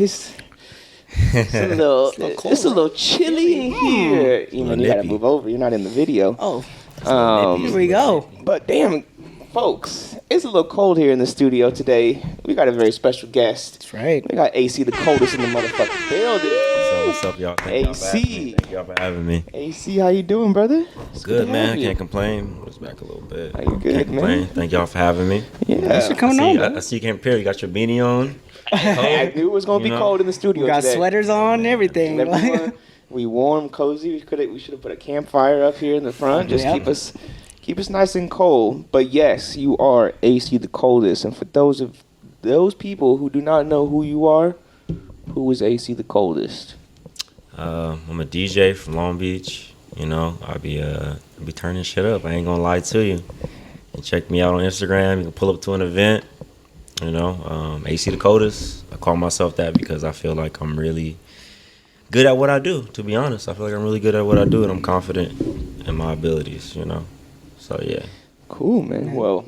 It's a little chilly in here. You gotta move over. You're not in the video. Oh, here we go. But damn, folks, it's a little cold here in the studio today. We got a very special guest. That's right. We got AC the coldest in the motherfucking building. What's up, y'all? AC. Thank y'all for having me. AC, how you doing, brother? It's good, man. I can't complain. I was back a little bit. Are you good, can't complain. man? Thank y'all for having me. Yeah. Thanks for coming on. I see you came prepared. You got your beanie on. I knew it was gonna be cold in the studio. We got today. sweaters on and everything. We warm, cozy. We should have put a campfire up here in the front. Just keep us nice and cold. But yes, you are AC the coldest. And for those people who do not know who you are, who is AC the coldest? I'm a DJ from Long Beach. You know, I'll be turning shit up. I ain't gonna lie to you. And check me out on Instagram. You can pull up to an event. You know, AC the coldest. I call myself that because I feel like I'm really good at what I do, to be honest. I feel like I'm really good at what I do, and I'm confident in my abilities, you know. So, yeah. Cool, man. Well,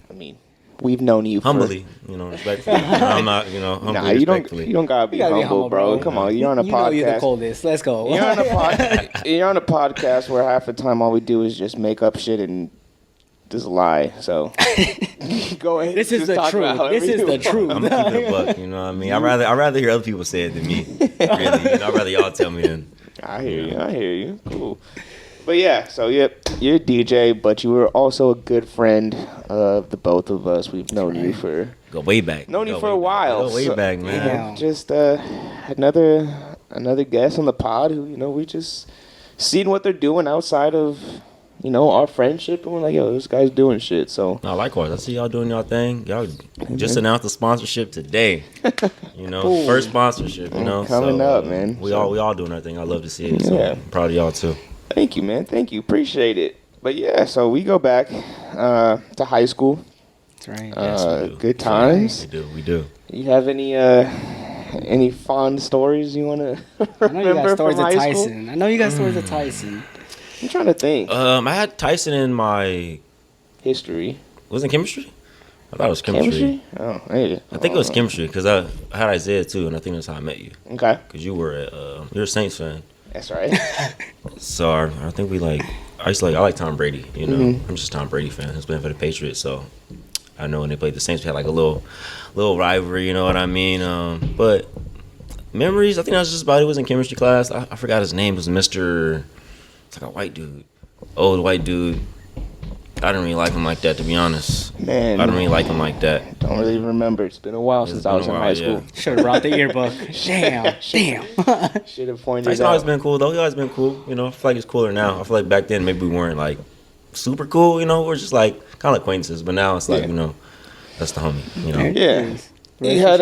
I mean, we've known you humbly, respectfully. I'm not, humbly, respectfully. You don't gotta be humble, bro. Come on, you're on a podcast. Know you're the coldest. Let's go. You're on a podcast where half the time all we do is just make up shit and just lie. So go ahead. This is the truth. This is the truth. I'm keeping it a buck. You know what I mean? I'd rather hear other people say it than me. Really, I'd rather y'all tell me than. I hear you. Cool. But yeah, so you're a DJ, but you were also a good friend of the both of us. We've known you for go way back. Known you for a while. Go way back, man. Yeah, just another guest on the pod who we just seen what they're doing outside of our friendship, and we're like, yo, this guy's doing shit. So no, likewise. I see y'all doing y'all thing. Y'all just announced the sponsorship today. First sponsorship. Coming up, man. We all doing our thing. I love to see it. So I'm proud of y'all too. Thank you, man. Thank you. Appreciate it. But yeah, so we go back to high school. That's right. Yes, we do. Good times. We do. You have any fond stories you want to remember from high Tyson. school? I know you got stories of Tyson. I'm trying to think. I had Tyson in my history. Wasn't chemistry? I thought it was chemistry. Oh, hey. I think it was chemistry because I had Isaiah too, and I think that's how I met you. Okay. Because you're a Saints fan. That's right. So I think I like Tom Brady. I'm just a Tom Brady fan. He's playing for the Patriots, so I know when they played the Saints, we had like a little rivalry. You know what I mean? But memories. I think that was just about it. Was in chemistry class. I forgot his name. It was Mr. It's like a white dude, old white dude. I didn't really like him like that, to be honest. Man, I didn't really like him like that. Don't really remember. It's been a while since I was in high school. Should have brought the yearbook. Damn. Should have pointed Tyson out. always been cool, though. He always been cool. I feel like he's cooler now. I feel like back then maybe we weren't like super cool. We're just like kind of acquaintances. But now it's like that's the homie. Yeah. He had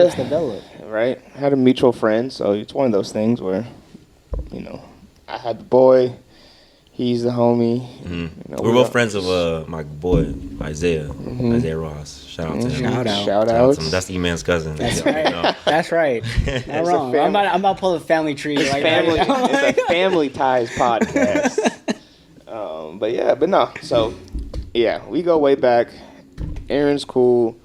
had a mutual friend, so it's one of those things where I had the boy. He's the homie. Mm-hmm. We're both friends of my boy Isaiah, Isaiah Ross. Shout out to him. Shout out. That's E-Man's cousin. That's right. That's right. Not wrong. I'm about to pull a family tree. It's a family ties podcast. But no. So yeah, we go way back. Aaron's cool.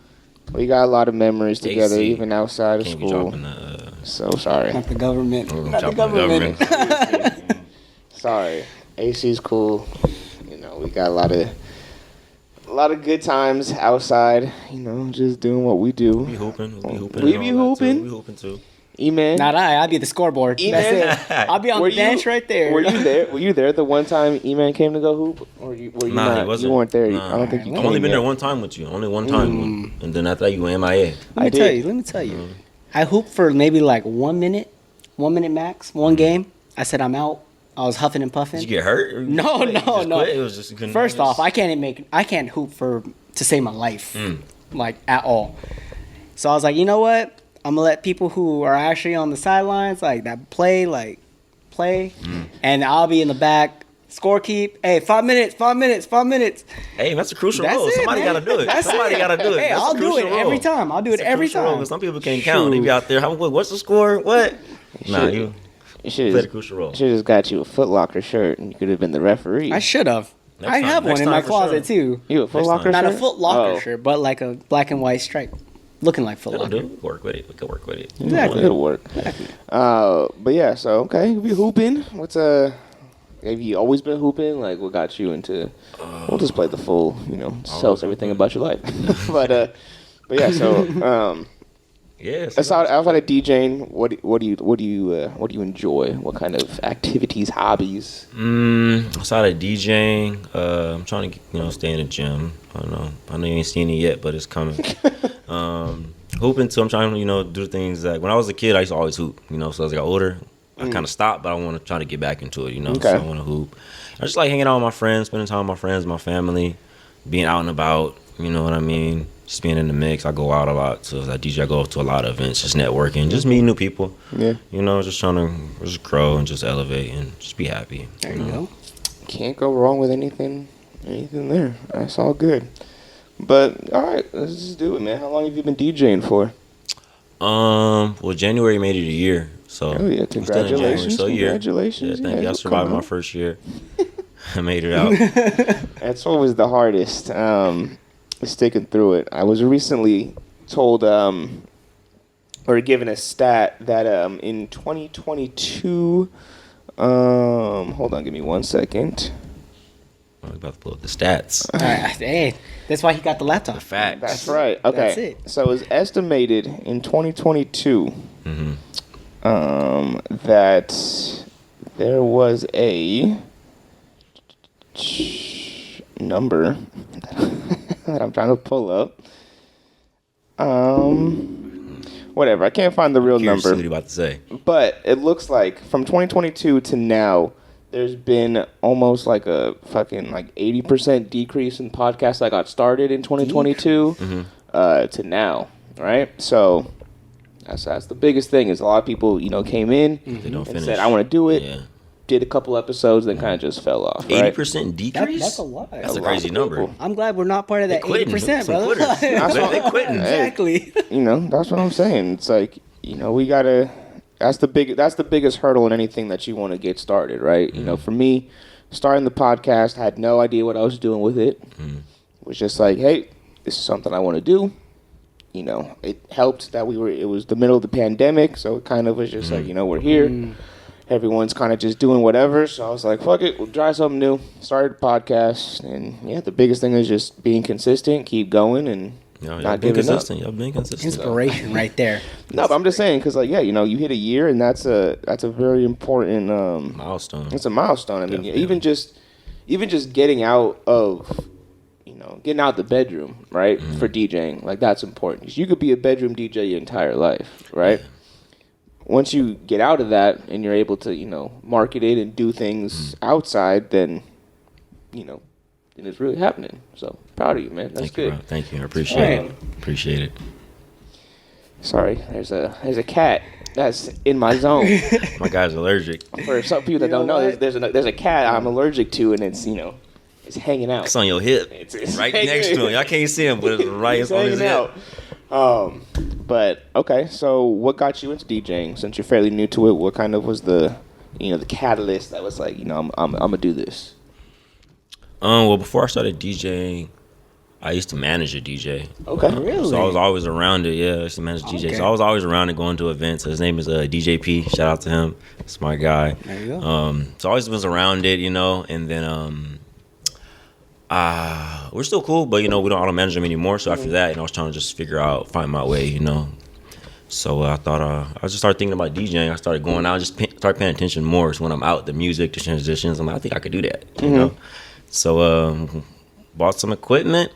We got a lot of memories together, AC. even outside of Can't school. So sorry. Not the government. Not the government. Sorry. AC's cool. We got a lot of good times outside. Just doing what we do. We hooping. We be hooping. We hooping too. E-Man. Not I'll be the scoreboard. E-Man. That's it. I'll be on the bench right there. Were you there? Were you there the one time E-Man came to go hoop? Or were you not? He wasn't. You weren't there. Nah. I don't think you came. I've only been there one time with you. Only one time. And then after that, you went MIA. Let me tell you. I hooped for maybe like 1 minute max, one game. I said I'm out. I was huffing and puffing. Did you get hurt? No. It was just First off, I can't hoop to save my life, like at all. So I was like, you know what? I'm gonna let people who are actually on the sidelines like that play, and I'll be in the back. Score keep. Hey, 5 minutes. Hey, that's a crucial role. Somebody got to do it. Somebody got to do it. Hey, I'll do it every time. I'll do it every time. Some people can't count. They be out there. What's the score? What? Nah, you played a crucial role. Should have just got you a Foot Locker shirt, and you could have been the referee. I should have. I have one in my closet too. You a Foot Locker shirt? Not a Foot Locker shirt, but like a black and white stripe. looking like Foot It'll Locker. do. We can work with it. We can work with it. Exactly. It'll work. But yeah, so okay, you be hooping. Have you always been hooping? Like, what got you into? We'll just play the full, tell us everything about your life. but yeah, so Yes. outside of DJing, what do you enjoy? What kind of activities, hobbies? Outside of DJing, I'm trying to stay in the gym. I don't know. I know you ain't seen it yet, but it's coming. Hooping too. I'm trying to do things that when I was a kid, I used to always hoop. So as I got older, I kind of stopped, but I want to try to get back into it. Okay. So I want to hoop. I just like hanging out with my friends, spending time with my friends, my family, being out and about. You know what I mean? Just being in the mix. I go out a lot. So as I DJ, I go to a lot of events, just networking, just meeting new people. Yeah. Just trying to just grow and just elevate and just be happy. There you go. Can't go wrong with anything there. That's all good. But all right, let's just do it, man. How long have you been DJing for? Well, January made it a year. So Oh yeah, congratulations! So Congratulations! Yeah, thank you. I survived my first year. I made it out. That's always the hardest. Sticking through it. I was recently told, or given a stat that in 2022. Hold on, give me 1 second. I'm about to pull up the stats. Hey, that's why he got the laptop. The facts. That's right. Okay. That's it. So it was estimated in 2022 Mm-hmm. that there was a number that I'm trying to pull up. Whatever. I can't find the real Curious number. what you about to say. But it looks like from 2022 to now, there's been almost like a fucking 80% decrease in podcasts that got started in 2022 to now, right? So that's the biggest thing is a lot of people, came in They don't and finish. said, I want to do it. Yeah. Did a couple episodes, then kind of just fell off, right? 80% decrease? That's a lot. That's a lot crazy of number. people. I'm glad we're not part of that Quitting. 80%, Some brother. quitters. They quitting. Exactly. That's what I'm saying. It's like, we gotta. That's the biggest hurdle in anything that you want to get started, right? For me, starting the podcast, I had no idea what I was doing with it. It was just like, hey, this is something I want to do. It helped that it was the middle of the pandemic, so it kind of was just like, we're here. Everyone's kind of just doing whatever, so I was like, fuck it, we'll try something new. Started a podcast, and yeah, the biggest thing is just being consistent, keep going, and not giving up. Y'all been consistent. Inspiration right there. No, but I'm just saying, because you hit a year, and that's a very important Milestone. It's a milestone. I mean, Definitely. even just getting out of getting out the bedroom, right, for DJing, like that's important. You could be a bedroom DJ your entire life, right? Yeah. Once you get out of that and you're able to market it and do things outside, then then it's really happening. So proud of you, man. That's Thank you, good. bro. Thank you. I appreciate it. Appreciate it. Sorry, there's a cat that's in my zone. My guy's allergic. For some people that don't know, what? there's a cat I'm allergic to, and it's it's hanging out. It's on your hip. It's right hanging- next to him. Y'all can't see him, but it's right It's on his hanging hip. out. But okay, so what got you into DJing? Since you're fairly new to it, what kind of was the the catalyst that was like I'm gonna do this? Well, before I started DJing, I used to manage a DJ. Okay, Really? So I was always around it. Yeah, I used to manage DJ. Okay. So I was always around it, going to events. His name is DJP. Shout out to him. It's my guy. There you go. So I always was around it, and then we're still cool, but we don't auto manage him anymore. So after that, I was trying to just find my way, So I thought I just started thinking about DJing. I started going out, start paying attention more. So when I'm out, the music, the transitions, I'm like, I think I could do that, you know. So bought some equipment.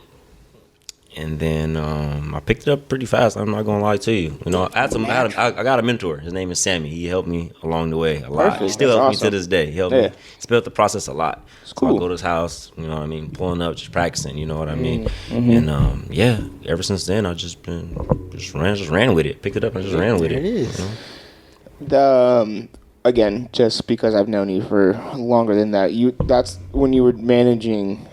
And then I picked it up pretty fast. I'm not gonna lie to you. I got a mentor. His name is Sammy. He helped me along the way a lot. Perfect. He still That's helps me awesome. to this day. He helped Yeah. me speed the process a lot. So cool. I go to his house. You know what I mean? Pulling up, just practicing. You know what I mean? And ever since then I just ran with it. Picked it up and just ran with There it. it is. The again, just because I've known you for longer than that, that's when you were managing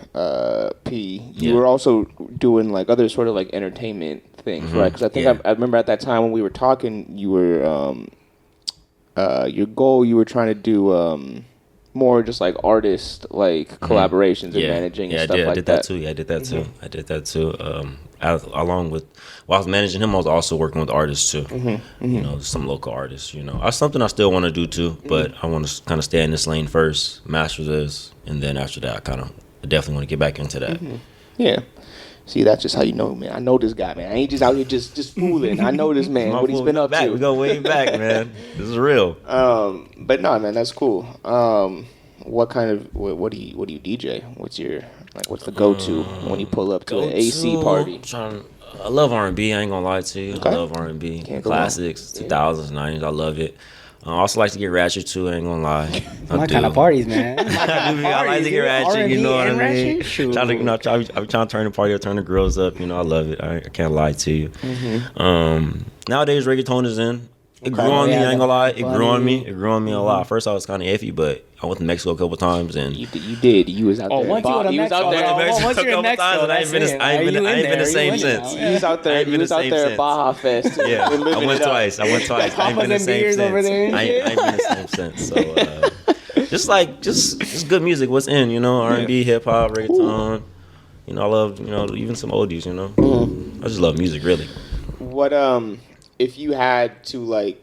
P. You Yeah. were also doing like other sort of like entertainment things, right? Because I think Yeah. I remember at that time when we were talking, you were your goal. You were trying to do more just like artist like collaborations and managing and stuff I like did that. too. Yeah, I did that too. I did that too. along with while I was managing him, I was also working with artists too. You know, some local artists. You know, that's something I still want to do too. But I want to kind of stay in this lane first, master this, and then after that, I definitely want to get back into that. Yeah. See, that's just how you know, man. I know this guy, man. I ain't just out here just fooling. I know this man, what he's been up to. We go way back, man. This is real. But no, man, that's cool. What do you DJ? What's the go-to when you pull up to an AC party? I love R&B. I ain't gonna lie to you. Okay. I love R&B. Classics, 2000s, 90s. I love it. I also like to get ratchet too. I ain't gonna lie. My kind of parties, man. I like to get ratchet. You know what I mean? Shoot. I'm trying to turn the party up, turn the girls up. You know, I love it. I can't lie to you. Nowadays, reggaeton is in. It grew on me. I ain't gonna lie. It grew on me. It grew on me a lot. First, I was kind of iffy, but I went to Mexico a couple times, and you did. You was out there. Once you went to Mexico, a couple times, and I ain't been the same since. You was out there. You was out there at Baja Fest. Yeah, I went twice. I ain't been the same since. I ain't been the same since. So, just good music. What's in? You know, R&B, hip hop, reggaeton. You know, I love even some oldies. You know, I just love music really. What if you had to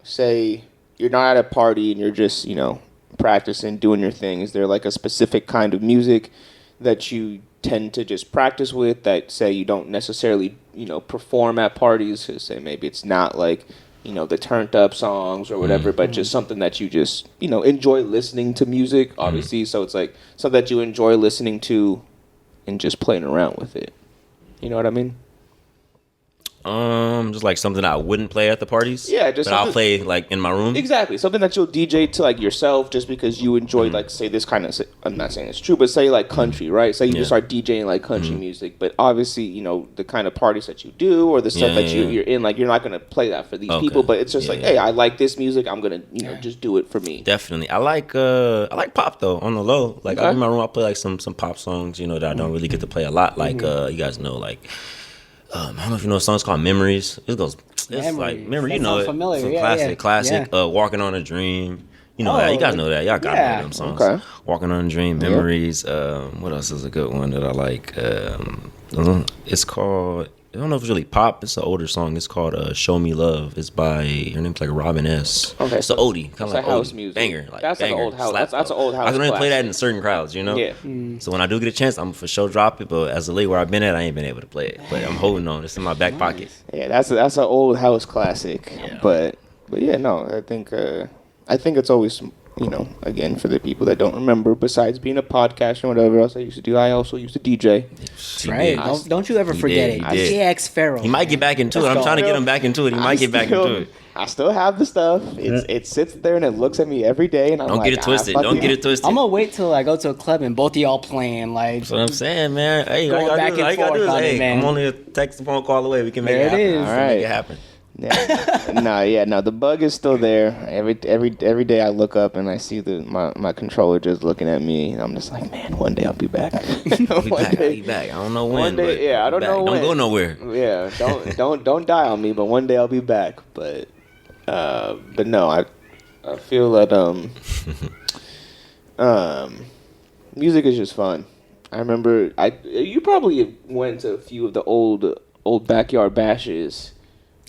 say you're not at a party and you're just practicing, doing your thing, is there like a specific kind of music that you tend to just practice with that say you don't necessarily perform at parties? So say maybe it's not like the turned up songs or whatever, but just something that you just enjoy listening to music, obviously. So it's like something that you enjoy listening to and just playing around with it. You know what I mean? Just like something I wouldn't play at the parties. Yeah, just but I'll play like in my room. Exactly, something that you'll DJ to like yourself, just because you enjoy like say this kind of. I'm not saying it's true, but say like country, right? Say you just start DJing like country music, but obviously the kind of parties that you do or the stuff that you're in, like you're not gonna play that for these people, but it's just hey, I like this music, I'm gonna just do it for me. Definitely, I like pop though on the low. Like in my room, I'll play like some pop songs, that I don't really get to play a lot. Like you guys know like. I don't know if you know a song called Memories. It's like memory, that familiar. It's a classic. Yeah. Walking on a Dream. You know that. You guys know that. Y'all gotta know them songs. Okay. Walking on a Dream, Memories. What else is a good one that I like? It's called. I don't know if it's really pop. It's an older song. It's called "Show Me Love." It's by her name's like Robin S. Okay, it's the oldie, kind of like house oldie. music. Banger. Like that's banger. Like an old house. That's an old house. I can only play classic. that in certain crowds, Yeah. So when I do get a chance, I'm for sure drop it. But as of late where I've been at, I ain't been able to play it. But I'm holding on. It's in my back pocket. Yeah, that's an old house classic. Yeah. But yeah, no, I think it's always. Again, for the people that don't remember, besides being a podcast and whatever else I used to do, I also used to DJ. That's right. Don't you ever forget it. DJ X Pharaoh. He might get back into it. I'm trying to get him back into it. He might get back into it. I still have the stuff. It sits there and it looks at me every day, and I'm Don't get it twisted. Don't get it twisted. I'm gonna wait till I go to a club and both of y'all playing like. That's what I'm saying, man. Hey, going back and forth on it, man. I'm only a text, phone call away. We can make There it happen. it is. All right, make it happen. Yeah. No, the bug is still there. Every day I look up and I see my controller just looking at me, and I'm just like, man, one day I'll be back. I'll be back. I don't know when. One day, I don't know when. Don't go nowhere. Yeah, don't die on me. But one day I'll be back. But no, I feel that music is just fun. I remember you probably went to a few of the old backyard bashes.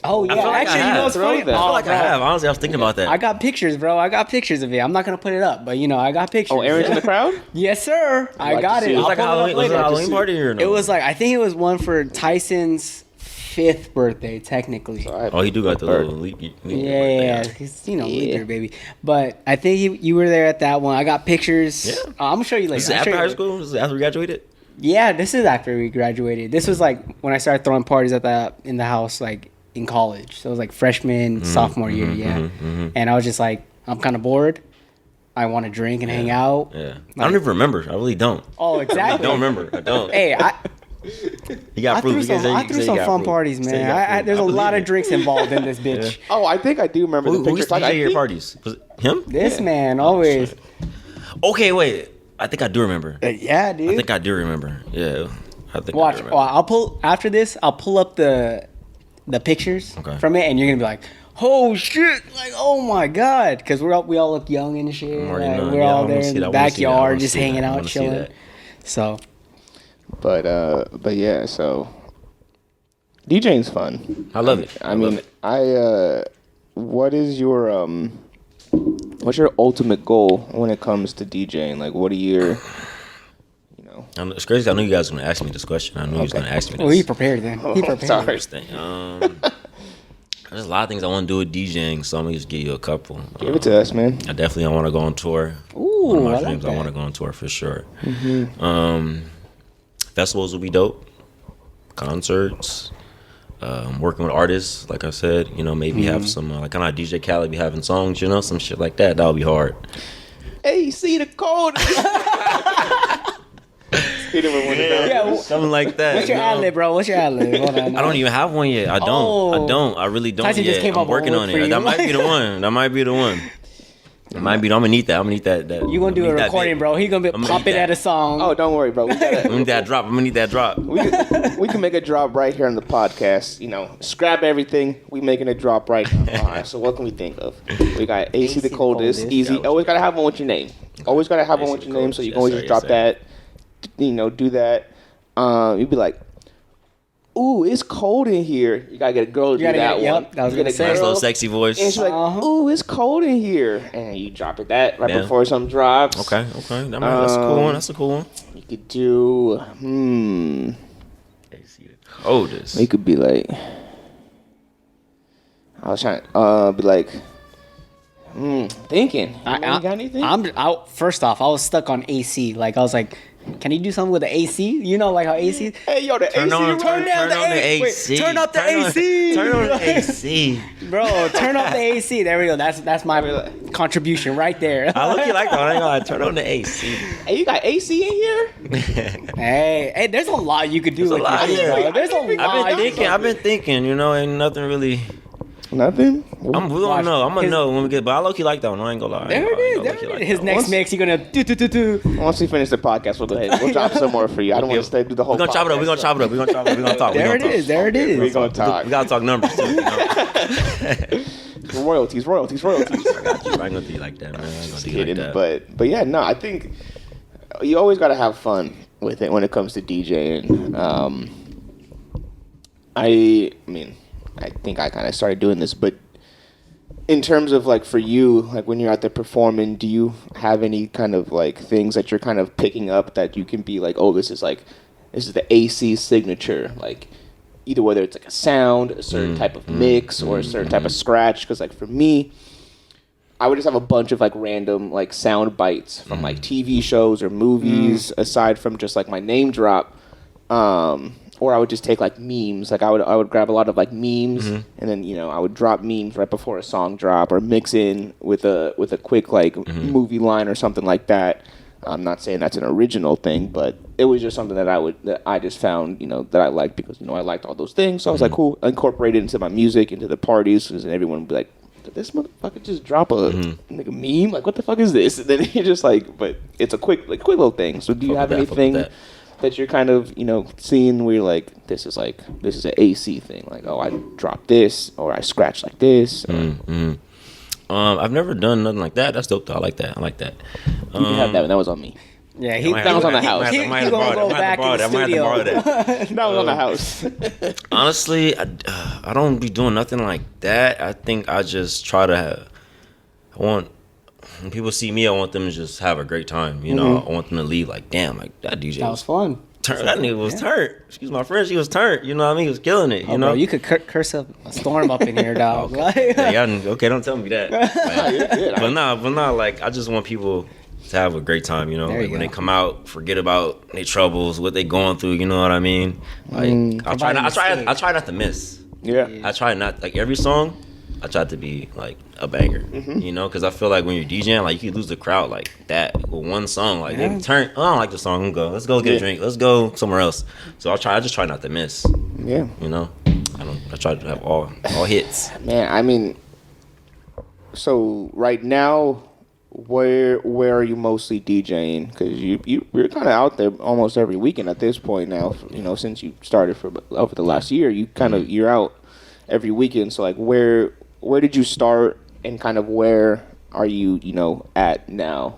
Oh yeah, like actually, you know what's funny? I feel like I have. Honestly, I was thinking about that. I got pictures, bro. I got pictures of it. I'm not gonna put it up, but I got pictures. Oh, Aaron's in the crowd? Yes, sir. I got it. It was like a Halloween party or no? It was like I think it was one for Tyson's 5th birthday, technically. Oh, he do got the little leap. Yeah. He's leaper, baby. But I think you were there at that one. I got pictures. Yeah. I'm gonna show you later. This is after high school? This is after we graduated? Yeah, this is after we graduated. This was like when I started throwing parties in the house, like in college. So it was like freshman, sophomore year, And I was just like, I'm kind of bored. I want to drink and hang out. Yeah. I don't even remember. I really don't. Oh, exactly. I don't remember. I don't. Hey, you got proof. I threw some fun parties, man. There's a lot of drinks involved in this bitch. Yeah. Oh, I think I do remember the pictures. Who used to DJ your parties? Was it him? This man, always. Okay, wait. I think I do remember. Yeah, dude. I think I do remember. Yeah. I think Watch. I do remember. After this, I'll pull up the pictures from it, and you're gonna be like, "Oh shit!" Like, "Oh my god!" Because we all look young and shit. We're all there in the backyard, just hanging out, chilling. So, But yeah, so DJing's fun. I love it. I mean, what is your what's your ultimate goal when it comes to DJing? Like, what are your, you know? It's crazy. I knew you guys were gonna ask me this question. I knew you was gonna ask me this. Well, he prepared then. He prepared. Sorry. There's a lot of things I want to do with DJing, so I'm gonna just give you a couple. Give it to us, man. I definitely want to go on tour. Ooh, One of my I like dreams, I that. want to go on tour for sure. Festivals will be dope. Concerts. Working with artists, like I said, you know, maybe have some like kind of DJ Khaled be having songs, you know, some shit like that. That would be hard. A.C.THECOLDEST. Hit him with one of those. Yeah, Something like that. what's your you know? ad lib, bro? What's your ad lib? Hold on. I don't even have one yet. I don't. I really don't Tyson yet. just came I'm up with working one on for it. you. That might be the one. That might be the one. It might be. I'm gonna need that. You gonna do a recording, bro? He gonna I'ma pop need it at that. a song. Oh, don't worry, bro. I'm gonna need that drop. We can make a drop right here on the podcast. You know, scrap everything. We making a drop right now. All right. So what can we think of? We got AC the coldest. Easy. Always gotta have one with your name. Always gotta have one with your name, so you can always just drop that. You know, do that. You'd be like, "Ooh, it's cold in here." You gotta get a girl to do that one. Yep, I was You gonna get a say. Nice girl, little sexy voice. and she's like, "Ooh, it's cold in here," and you drop it that right Yeah. before something drops. Okay. That's a cool one. That's a cool one. You could do. Oldest. You could be like. I was trying to be like. Thinking. You got anything? First off, I was stuck on AC. Like I was like, can you do something with the AC? You know, like how AC. Hey, yo, the AC. turn down the AC. Turn up the AC. Turn on the AC. Bro, turn off the AC. There we go. That's my contribution right there. I look you like that. I ain't gonna turn on the AC. Hey, you got AC in here? Hey, there's a lot you could do with lot, AC, yeah. bro. There's a lot. I've been thinking, you know, ain't nothing really. Nothing. We don't know. I'm gonna know when we get. But I low key like that one. I ain't gonna lie. There it is. His next mix, you're gonna do. Once we finish the podcast, we'll go ahead. We'll drop some more for you. I don't want to stay through the whole. We're gonna chop it up. We're gonna chop it up. We're gonna chop it up. We're gonna talk. There it is. There it is. We're gonna talk. We gotta talk numbers too. You know? Royalties. I ain't gonna do you like that, man. I ain't gonna do you like that. But yeah, no, I think you always gotta have fun with it when it comes to DJing. I mean, I think I kind of started doing this, but in terms of like for you, like when you're out there performing, do you have any kind of like things that you're kind of picking up that you can be like, oh, this is the AC signature, like either whether it's like a sound, a certain type of mix, or a certain type of scratch? Because like for me, I would just have a bunch of like random like sound bites from like TV shows or movies, aside from just like my name drop. Or I would just take like memes. Like I would grab a lot of like memes, and then I would drop memes right before a song drop, or mix in with a quick like movie line or something like that. I'm not saying that's an original thing, but it was just something that I just found that I liked because I liked all those things. So I was like, cool, incorporate it into my music, into the parties, and everyone would be like, did this motherfucker just drop a meme? Like, what the fuck is this? And then you're just like, but it's a quick little thing. So do you have anything that you're kind of seeing where you're like, this is an AC thing, like, oh, I dropped this or I scratched like this? I've never done nothing like that. That's dope though. I like that. You can have that one. That was on me. Yeah, that was on the house. I might have borrowed that. That was on the house. Honestly, I don't be doing nothing like that. I think I just try to when people see me, I want them to just have a great time. I want them to leave like, damn, like that DJ. That was fun. That nigga was turned. She's my friend. She was turned. You know what I mean? He was killing it. Bro, you could curse a storm up in here, dog. Okay, don't tell me that. But nah, like I just want people to have a great time. Like, when they come out, forget about their troubles, what they going through. You know what I mean? Like I try not to miss. Yeah. I try not, like, every song, I try to be like a banger, because I feel like when you're DJing, like, you can lose the crowd like that with one song. Like, they turn, I don't like the song, I'm go, let's go get a drink, let's go somewhere else. So I just try not to miss. Yeah. I try to have all hits. Man, I mean, so right now, where are you mostly DJing? Because you're kind of out there almost every weekend at this point now. Since you started for over the last year, you're out every weekend. So like, where did you start, and kind of where are you at now?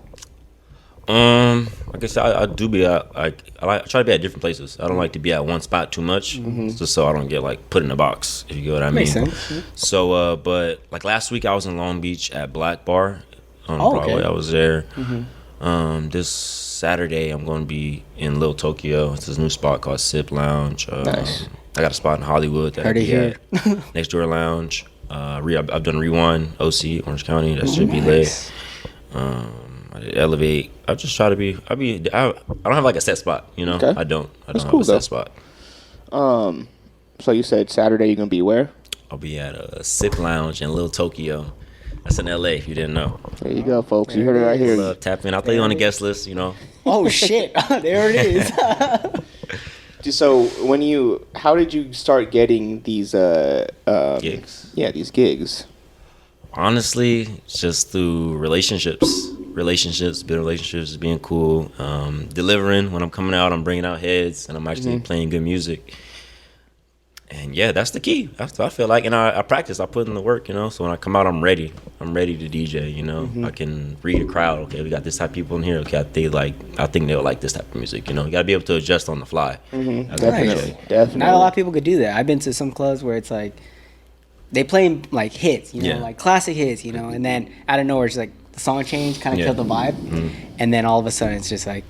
Like I said, I do be at I try to be at different places. I don't like to be at one spot too much, just so I don't get like put in a box. If you get what I mean. Makes sense. So, but like last week, I was in Long Beach at Black Bar on Broadway. Okay. I was there. This Saturday, I'm going to be in Little Tokyo. It's this new spot called Sip Lounge. Nice. I got a spot in Hollywood that Heard I it be here. at. Next Door Lounge. I've done Rewind, OC, Orange County. That should be lit. I did Elevate. I just try to be. I don't have like a set spot. You know. Okay. I don't That's have cool, a set though. spot. So you said Saturday you're gonna be where? I'll be at a Sip Lounge in Little Tokyo. That's in LA. If you didn't know. There you go, folks. You heard it right here. Tap in. I'll throw you on the guest list. You know. Oh shit! There it is. So how did you start getting these Gigs. Yeah, these gigs. Honestly, it's just through relationships, building relationships, being cool, delivering. When I'm coming out, I'm bringing out heads, and I'm actually playing good music. And yeah, that's the key. That's what I feel like. And I practice. I put in the work, you know. So when I come out, I'm ready. I'm ready to DJ, you know. I can read a crowd. Okay, we got this type of people in here. Okay, I think they'll like this type of music, you know. You got to be able to adjust on the fly. Definitely. Not a lot of people could do that. I've been to some clubs where it's like they play like hits, you know, like classic hits, you know, and then out of nowhere it's like the song change kind of killed the vibe, and then all of a sudden it's just like,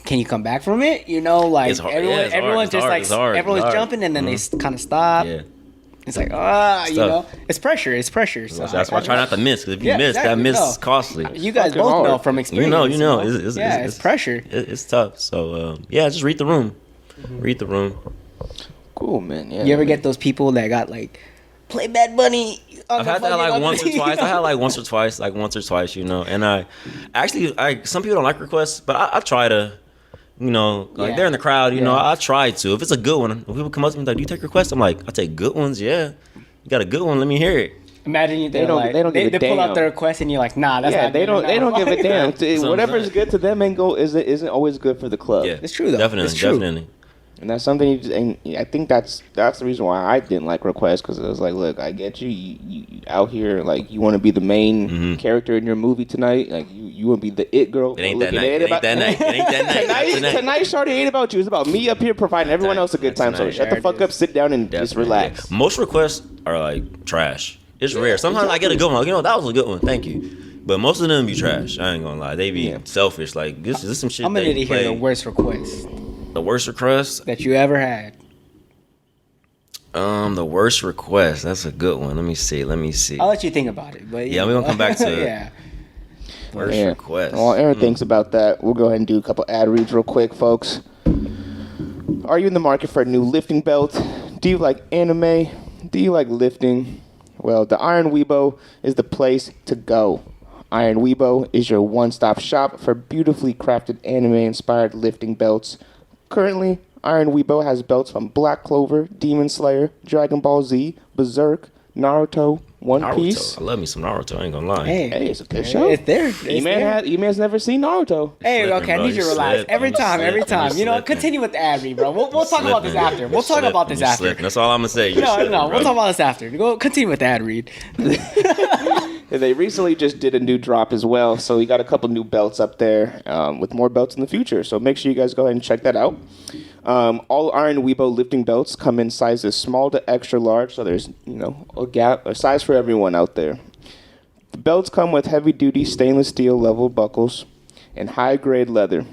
can you come back from it? You know, like everyone's jumping, and then they kind of stop. Yeah. It's like, you know, it's pressure. It's pressure. So That's why I try not to miss. Because if you miss, that miss is costly. You guys both know from experience. You know. It's pressure. It's tough. So just read the room. Read the room. Cool, man. Yeah. You ever get those people that got like, play Bad Bunny? I've had that like once or twice. You know, and I some people don't like requests, but I try to. You know, like they're in the crowd, you know, I try to. If it's a good one, when people come up to me like, do you take requests? I'm like, I take good ones, yeah. You got a good one, let me hear it. Imagine they pull out the request and you're like, nah, that's not they don't give a damn. Whatever is good to them isn't always good for the club. Yeah, it's true though. Definitely. And that's something and I think that's the reason why I didn't like requests, because it was like, look, I get you out here, like you want to be the main character in your movie tonight, like you want to be the it girl. It ain't that night. Tonight Shawty ain't about you. It's about me up here providing everyone else a good time. So shut the fuck up, sit down, and just relax. Yeah. Most requests are like trash. It's rare. Sometimes I get a good one. Like, you know, that was a good one. Thank you. But most of them be trash. I ain't gonna lie. They be selfish. Like this is some shit. I'm gonna need to hear the worst request. The worst request that you ever had. The worst request. That's a good one. Let me see. I'll let you think about it. But we're gonna come back to it. Yeah. Worst request. While Aaron thinks about that, we'll go ahead and do a couple ad reads real quick, folks. Are you in the market for a new lifting belt? Do you like anime? Do you like lifting? Well, the IRONWEEBO is the place to go. IRONWEEBO is your one-stop shop for beautifully crafted anime-inspired lifting belts. Currently, IRONWEEBO has belts from Black Clover, Demon Slayer, Dragon Ball Z, Berserk, Naruto, One Piece. I love me some Naruto, I ain't gonna lie. Hey, it's a good show. It's there. E-Man's never seen Naruto. Hey, okay, I need you to relax. Every time. You know, continue with the ad read, bro. We'll talk about this after. We'll talk about this after. That's all I'm gonna say. No, we'll talk about this after. Go continue with the ad read. They recently just did a new drop as well, so we got a couple new belts up there with more belts in the future. So make sure you guys go ahead and check that out. All IRONWEEBO lifting belts come in sizes small to extra large, so there's a size for everyone out there. The belts come with heavy-duty stainless steel level buckles and high-grade leather,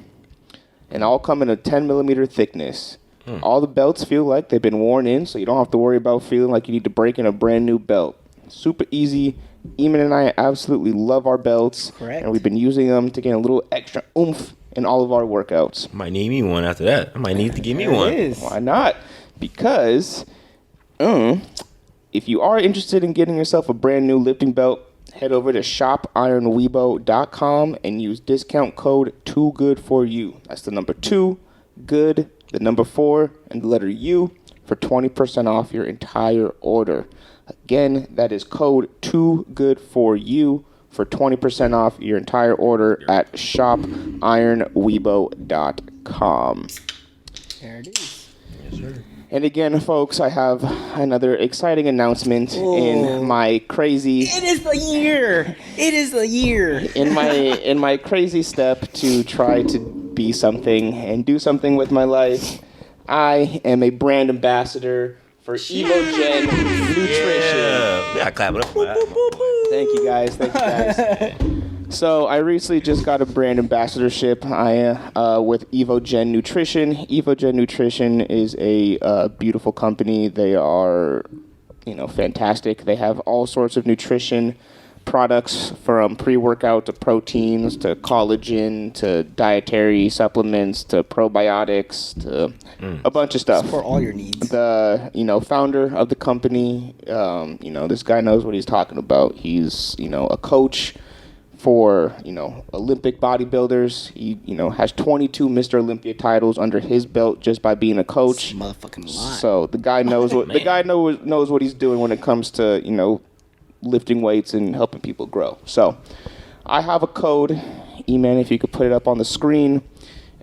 and all come in a 10 millimeter thickness. All the belts feel like they've been worn in, so you don't have to worry about feeling like you need to break in a brand new belt. Super easy. Eamon and I absolutely love our belts. Correct. And we've been using them to gain a little extra oomph in all of our workouts. I might need me one after that. I might need to give me one. Why not? Because if you are interested in getting yourself a brand new lifting belt, head over to shopironweebo.com and use discount code 2GOOD4U. That's the number 2, good, the number 4, and the letter U for 20% off your entire order. Again, that is code 2GOOD4U for 20% off your entire order at shopironweebo.com. There it is. Yes, sir. And again, folks, I have another exciting announcement in my crazy. It is the year. It is the year. In my crazy step to try to be something and do something with my life, I am a brand ambassador for EVOGEN Nutrition. Yeah, clap it up. Thank you guys. So I recently just got a brand ambassadorship with EVOGEN Nutrition. EVOGEN Nutrition is a beautiful company. They are, fantastic. They have all sorts of nutrition products from pre-workout to proteins to collagen to dietary supplements to probiotics to a bunch of stuff. For all your needs. The founder of the company, this guy knows what he's talking about. He's a coach for Olympic bodybuilders. He has 22 Mr. Olympia titles under his belt just by being a coach. Motherfucking lie. So the guy knows knows what he's doing when it comes to lifting weights and helping people grow. So I have a code. E-man, if you could put it up on the screen.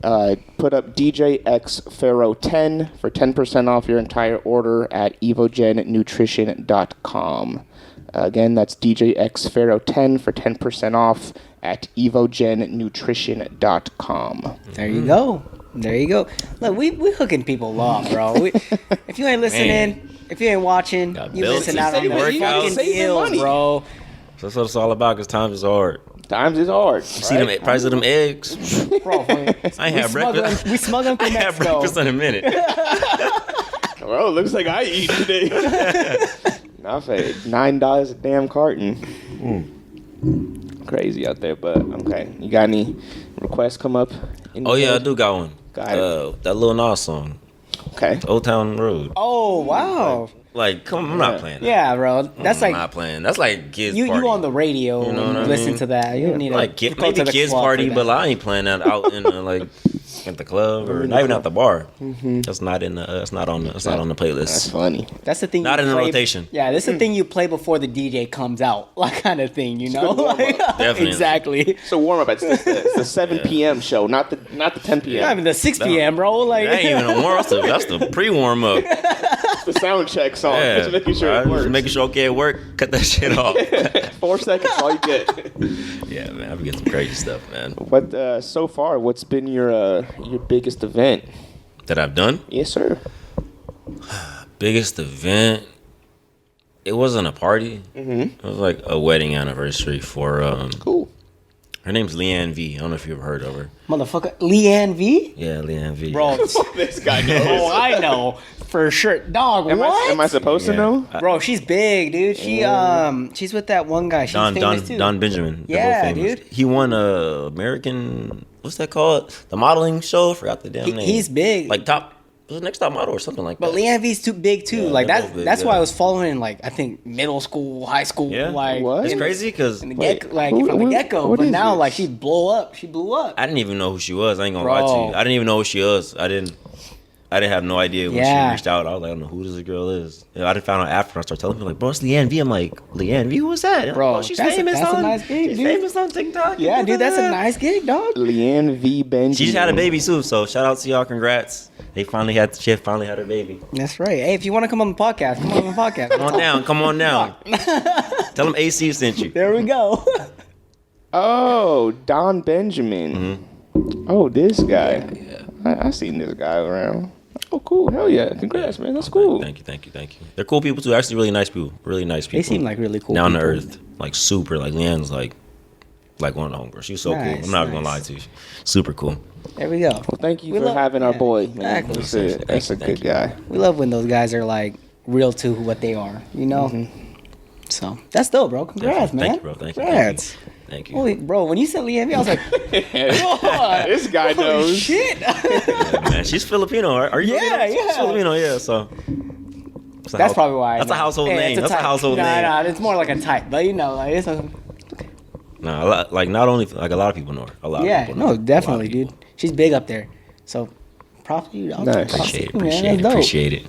Put up DJXPharaoh10 for 10% off your entire order at evogennutrition.com. Again, that's DJXPharaoh10 for 10% off at evogennutrition.com. There you go. There you go. Look, we hooking people up, bro. If you ain't listening, if you ain't watching, you missing out on the fucking deals, bro. So that's what it's all about, because times is hard. Times is hard. You see them price of them eggs? Bro, I ain't had breakfast. We smuggled them from I had Mexico. breakfast in a minute. Bro, looks like I eat today. I paid $9 a damn carton. Crazy out there, but okay. You got any requests come up? Oh yeah, I do got one. That Lil Nas song. Okay. Old Town Road. Oh, wow. Like, come on, I'm not playing that. Yeah, bro. That's I'm not playing. That's like kids party. You on the radio and listen to that. You don't need like to maybe kids party, but I ain't playing that out in at the club or not even at the bar. That's not in the. It's not on the playlist. That's funny. That's the thing. Not in the rotation. Yeah, that's the thing you play before the DJ comes out, like kind of thing. Definitely. Exactly. So warm up. It's the 7 p.m. show, not the 10 p.m. Yeah, I mean the 6 p.m. bro. Like that ain't even a warm up. That's the pre-warm up. The sound check song. Yeah. Just making sure it works. Just making sure okay at work. Cut that shit off. 4 seconds, all you get. Yeah, man. I've been getting some crazy stuff, man. What so far? What's been your biggest event that I've done? Yes, sir. Biggest event. It wasn't a party. It was like a wedding anniversary for Cool. Her name's Leanne V. I don't know if you've heard of her. Motherfucker, Leanne V? Yeah, Leanne V. Bro, This guy knows. oh, I know for sure. Dog, what? Am I supposed to know? Bro, she's big, dude. She's with that one guy. She's famous too. Don Benjamin. Yeah, They're both famous. dude. He won a American. What's that called? The modeling show. I forgot the damn name. He's big. Like top. Was the next top model or something like that? But Leanne V's too big too. Yeah, like they're both big, that's yeah. why I was following in like I think middle school, high school. Yeah. Like What? It's crazy because from the Wait, get like who- from the who- get go. what But is now this? like she blew up. She blew up. I didn't even know who she was. I ain't gonna lie to Bro. you. I didn't even know who she was. I didn't have no idea when Yeah. she reached out. I was like, I don't know who this girl is. I didn't find out after I started telling people like, bro, it's Leanne V. I'm like, Leanne V. Who was that? Bro, Oh, she's that's famous. a on, nice gig, she's dude. famous on TikTok. Yeah, dude, that's a nice gig, dog. Leanne V. Benjamin. She just had a baby too. So shout out to y'all. Congrats. She finally had her baby. That's right. Hey, if you want to come on the podcast, come on the podcast. Come on down. Come on down. Tell them AC sent you. There we go. Oh, Don Benjamin. Oh, this guy. Yeah. I seen this guy around. Oh, cool. Hell yeah. Congrats, man. That's cool. Thank you. They're cool people too. Actually, really nice people. Really nice people. They seem like really cool Down to people. earth. Like super. Like Leanne's like one of the homegirls. She's so cool. Nice, I'm not gonna lie nice. to you. Super cool. There we go. Well, thank you We for love- having our yeah, boy, man. exactly. That's a good guy. We love when those guys are like real to what they are, you know? So that's dope, bro. Congrats, man. Thank you, bro. Thank you. Congrats. Thank you. Holy, bro, when you said Leanne V, I was like, This guy holy knows. shit. Yeah, man, she's Filipino. Are you? Yeah, Filipino? She's yeah. Filipino, yeah. So That's probably why. I That's a know. household Yeah, name. it's That's a type. household name. Nah, it's more like a type, but you know, like it's a, Nah, like not only like a lot of people know her. A lot. yeah, of people know no, her. A lot of definitely, people. dude. She's big up there. So, props to you. Dog. Nice. Props to Appreciate you, man. it. That's dope. Appreciate it.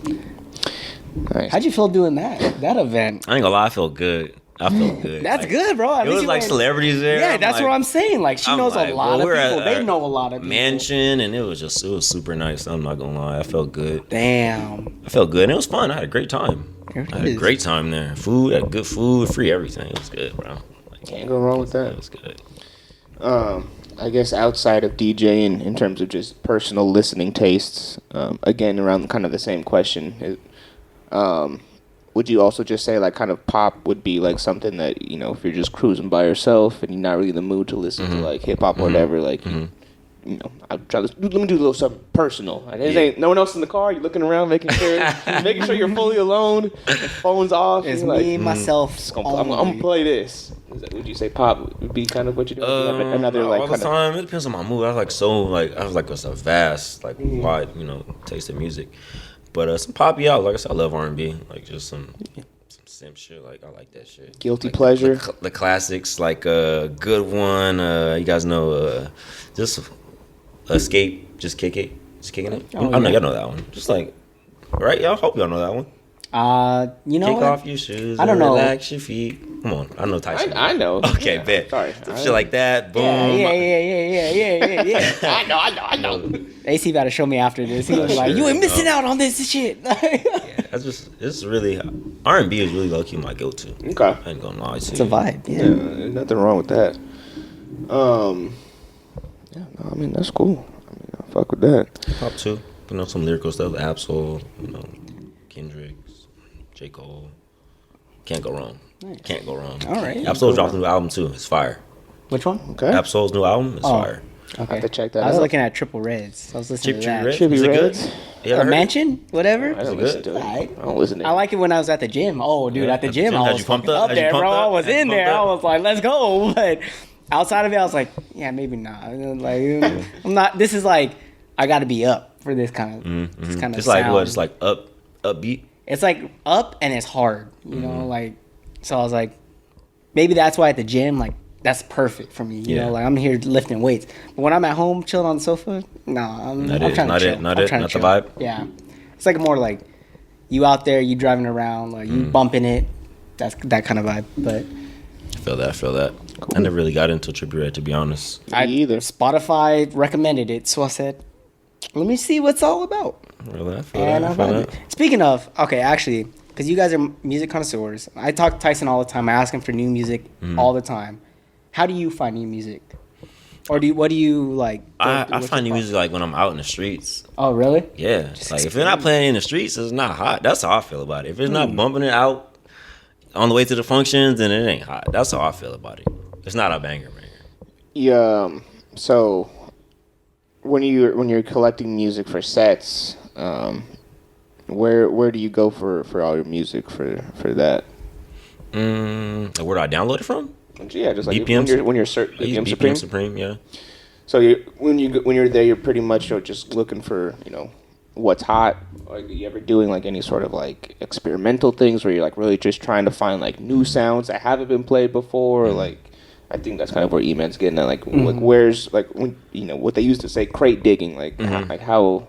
Nice. How'd you feel doing that event? I ain't gonna lie. I feel good. I felt good. That's like, good, bro. At It least was you like went- celebrities there. Yeah, that's what I'm saying. Like she knows a lot of people. They know a lot of people. Mansion, and it was super nice. I'm not gonna lie, I felt good. Damn. I felt good, and it was fun. I had a great time. There it I had a is. great time there. Food, had good food, free everything. It was good, bro. Like, Can't go wrong with that. It was good. I guess outside of DJing, in terms of just personal listening tastes, again around kind of the same question. Would you also just say like kind of pop would be like something that, you know, if you're just cruising by yourself and you're not really in the mood to listen to like hip hop or whatever, like you know, I'll try to let me do a little something personal. Like, there ain't no one else in the car. You're looking around, making sure you're fully alone. The phone's off. It's you're me, myself. I'm gonna play this. Would you say pop would be kind of what you do? Another like all the kind of. time. It depends on my mood. I was like it's a vast, like wide, you know, taste of music. But some pop, yeah. Like I said, I love R&B. Like just some simp shit. Like I like that shit. Guilty like, pleasure. The classics, like good one. You guys know, just Escape, just kick it, just kicking it. Oh, I know yeah. y'all know that one. Just like, right? Y'all hope y'all know that one. You know Kick what? off your shoes. I don't and know. Relax your feet. Come on, I know Tyson. I know. Okay, Yeah. bet. Sorry. Shit like that. Boom. Yeah. I know. AC about to show me after this. He was like, Sure, "You ain't missing no. out on this shit." Yeah, it's really R&B is really low key my go-to. Okay. I ain't gonna lie to you. It's a vibe. Yeah, Yeah. there's nothing wrong with that. Yeah, no, I mean that's cool. I mean, I fuck with that. Pop too. You know, some lyrical stuff. Absol, you know, Kendrick's, J. Cole. Can't go wrong. Nice. Can't go wrong. All right. Absol dropped a new album too. It's fire. Which one? Okay. Absol's new album is Oh. fire. Okay. have to check that I was out. looking at Triple Reds. I was listening to that. Red? Chippy Is it good? Reds? Yeah, I heard it. Mansion, whatever. I don't it listen good? to it. Alright. I don't listen to it. I like it when I was at the gym. Oh, dude, Yeah, at the gym, I Had was you pumped fucking up? up Had you there, pumped bro. up? I was Had you in there. pumped I up? was like, let's go. But outside of it, I was like, yeah, maybe not. Like, I'm not. This is like, I got to be up for this kind of, this kind of. It's like sound. what? It's like upbeat. It's like up and it's hard. You know, Mm-hmm. like. So I was like, maybe that's why at the gym, like, that's perfect for me. You Yeah. know, like I'm here lifting weights. But when I'm at home chilling on the sofa, I'm Not trying it, to not chill. it, not I'm it, trying to not the chill. vibe? Yeah, it's like more like you out there, you driving around, like you bumping it. That's that kind of vibe. But I feel that. I never really got into Trippie Redd, to be honest. Me either. Spotify recommended it, so I said, let me see what's all about. Really, I feel And that. I I feel vibe that. it. Speaking of, okay, actually, because you guys are music connoisseurs, I talk to Tyson all the time. I ask him for new music all the time. How do you find new music? Or what do you like? I find new music like when I'm out in the streets. Oh, really? Yeah, like if you're not playing in the streets, it's not hot. That's how I feel about it. If it's not bumping it out on the way to the functions, then it ain't hot. That's how I feel about it. It's not a banger. Yeah. So when you're collecting music for sets, where do you go for all your music for that? Where do I download it from? Yeah, just like BPM when you're I use BPM BPM Supreme. Supreme, yeah. So when you're there, you're pretty much just looking for what's hot. Like, are you ever doing like any sort of like experimental things where you're like really just trying to find like new sounds that haven't been played before? Like, I think that's kind of where E-Man's getting at. Like, like where's like when what they used to say crate digging. Like, how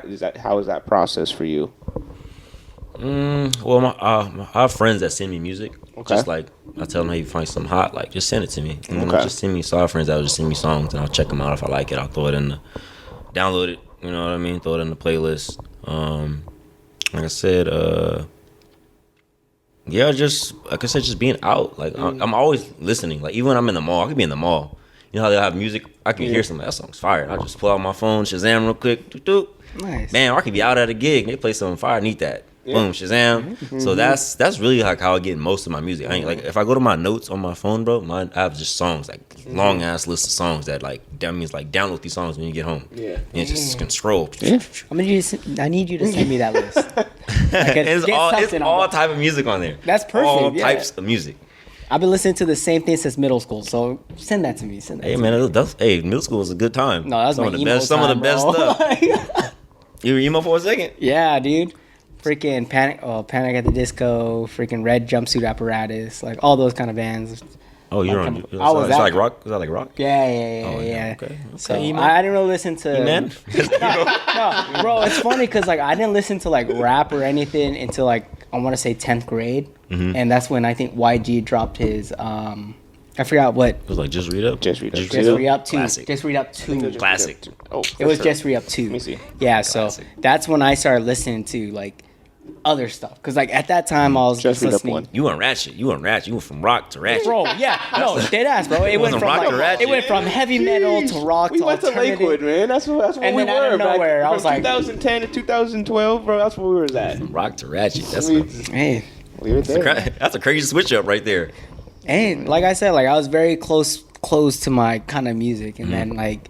is that process for you? Well, I have friends that send me music. Okay. Just like I tell them, hey, you find something hot, like just send it to me. And then Okay. they'll just send me. So I have friends that will just send me songs, and I'll check them out. If I like it, I'll throw it in download it. You know what I mean? Throw it in the playlist. Like I said, yeah, just like I said, just being out. Like I'm always listening. Like even when I'm in the mall, I could be in the mall. You know how they have music? I can hear something. That song's fire. I just pull out my phone, Shazam real quick. Doop, doop. Nice. Man, I could be out at a gig. They play something fire. I need that. Boom, Shazam. So that's really like how I get most of my music. I ain't like if I go to my notes on my phone, bro. I have just songs like long ass list of songs that like that means like download these songs when you get home. Yeah. And just can scroll. I need you to send me that list. It's get all something on all that. type of music on there. That's perfect, All yeah. types of music. I've been listening to the same thing since middle school, so send that to me. Send that Hey to man, me. middle school was a good time. No, that was some my of the emo best. Some of the best stuff. You were emo for a second? Yeah, dude. Freaking Panic at the Disco, freaking Red Jumpsuit Apparatus, like all those kind of bands. Oh, you're Like, on. I was It's that- like rock. Was that like rock? Yeah. Oh, yeah, okay. So Okay, emo. I didn't really listen to. Man. No, bro, it's funny because like I didn't listen to like rap or anything until like I want to say 10th grade, Mhm. and that's when I think YG dropped his. I forgot what. It was like Just Read Up. Just Read Up. Just Re Up 2. Classic. Just Re Up 2. Classic. Oh, It was sure. Just Re Up 2. Let me see. Yeah, so Classic. that's when I started listening to like other stuff. Because like at that time I was Just just Read Up listening. 1. You went ratchet. You went from rock to ratchet. Bro, yeah, no, dead ass, bro. It went Wasn't from rock to like, ratchet. it went from heavy metal to rock We to went to alternative. Lakewood, man. That's what And we then out were of nowhere, back I was from like- 2010 to 2012, bro. That's where we was at. Rock to ratchet. That's We, Hey, we were there. that's a crazy switch up right there. and like I said, like I was very close to my kind of music, and Mm-hmm. then like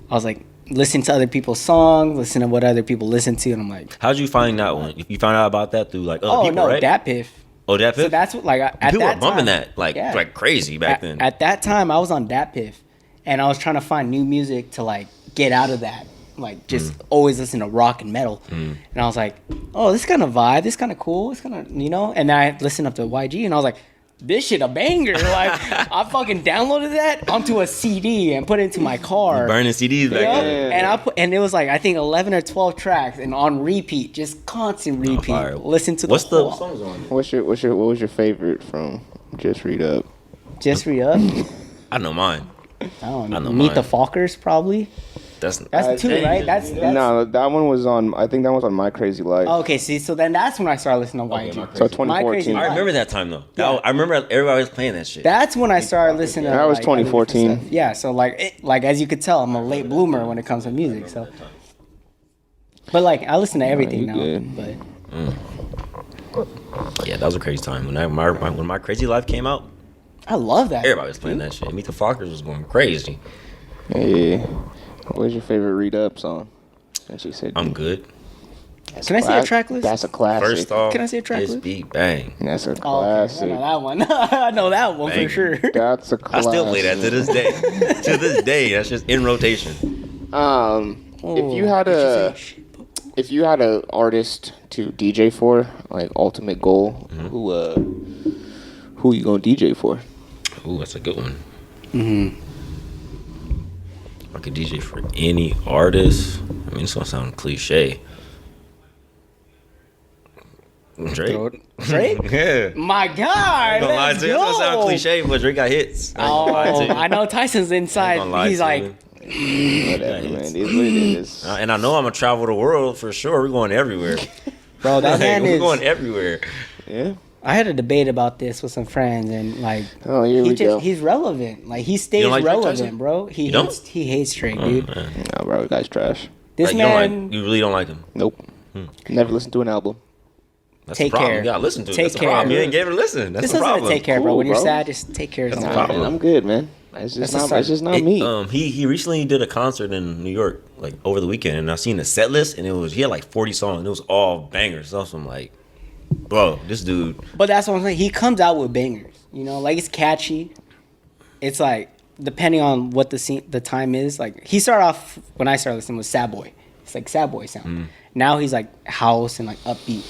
I was like listening to other people's songs, listening to what other people listen to, and I'm like, How'd you find that one? You found out about that through like other oh people, no, right? Dat Piff. Oh, that So Piff? that's what like at People that were bumping time, that like yeah. like crazy back then. At that time, I was on Dat Piff, and I was trying to find new music to like get out of that, like just always listen to rock and metal. And I was like, oh, this kind of vibe, this kind of cool, this kind of And then I listened up to YG, and I was like, this shit a banger. Like I fucking downloaded that onto a CD and put it into my car. Burning CDs back Yeah. then. And it was like I think 11 or 12 tracks and on repeat, just constant repeat. fire. Listen to What's the the whole songs on it? What was your favorite from Just Read Up? Just Re Up. I know mine. I don't know. I know Meet mine. the Fockers probably. That's That's two, right? That's No, that one was on. I think that was on My Crazy Life. okay. See, so then that's when I started listening to Okay, YG. My Crazy So Life. My 2014. Crazy I Life. remember that time though. Yeah. I remember everybody was playing that shit. That's when I started listening to That was like, other different 2014. stuff. Yeah, so like as you could tell, I'm a late bloomer when it comes to music. So, but like I listen to everything you now. good. But Yeah, that was a crazy time when when My Crazy Life came out. I love that. Everybody was playing that shit. Meet the Fockers was going crazy. Hey, what was your favorite Read Up song? And she said, I'm good. That's Can I see a class- track list? That's a classic. First off, Can I see a track this list? beat bang. That's a Oh, okay. classic. I know that one. I know that one Bang. for sure. That's a I classic. still play that to this day. To this day, that's just in rotation. If you had a artist to DJ for, like ultimate goal, who you gonna DJ for? Ooh, that's a good one. I could DJ for any artist. I mean, it's gonna sound cliche. Drake. Drake? Yeah. My God, I'm gonna lie let's to you. It's gonna sound go. cliche, but Drake got hits. I ain't gonna lie to Oh, you. I know Tyson's I ain't inside. gonna lie He's to like, you. Whatever, man. It is what it is. And I know I'm gonna travel the world for sure. We're going everywhere. bro, that Like, man we're is. going everywhere. Yeah. I had a debate about this with some friends, and like, Oh, here we go. he's relevant. Like he stays don't like Drake, relevant, Tyson? bro. He You don't? hates Drake, Oh, dude. man. No, bro, the guy's trash. This Like, man, you really don't like him. Nope. Never listened to an album. That's Take the problem. care. You gotta listen to it. Take That's the care. problem. You ain't gave it a listen. That's this the isn't problem. to take care, bro. Cool, When you're bro. sad, just take care of That's the yourself. problem. I'm good, man. It's That's just a not. It's just not It- me. He recently did a concert in New York like over the weekend, and I seen the set list, and he had like 40 songs, and it was all bangers. So I'm like, bro, this dude. But that's what I'm saying. He comes out with bangers. You know, like it's catchy. It's like depending on what the time is. Like he started off when I started listening with Sad Boy. It's like Sad Boy sound. Now he's like house and like upbeat.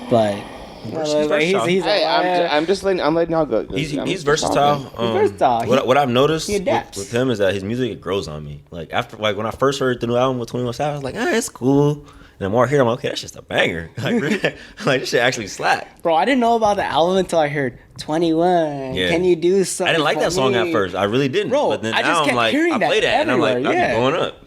But versatile. he's Hey, like, I'm just letting y'all go. He's I'm just versatile. talking. He's versatile. What I've noticed he adapts. with him is that his music grows on me. Like after when I first heard the new album with 21 Savage, I was like, it's cool. And the more I hear it, I'm like, okay, that's just a banger. Like, really, like this shit actually slap. bro, I didn't know about the album until I heard 21. Yeah. Can you do something? I didn't like for that song at me? first. I really didn't. Bro, but then I just now I'm kept like, hearing I play that that, and I'm like, everywhere, I'm yeah. going up.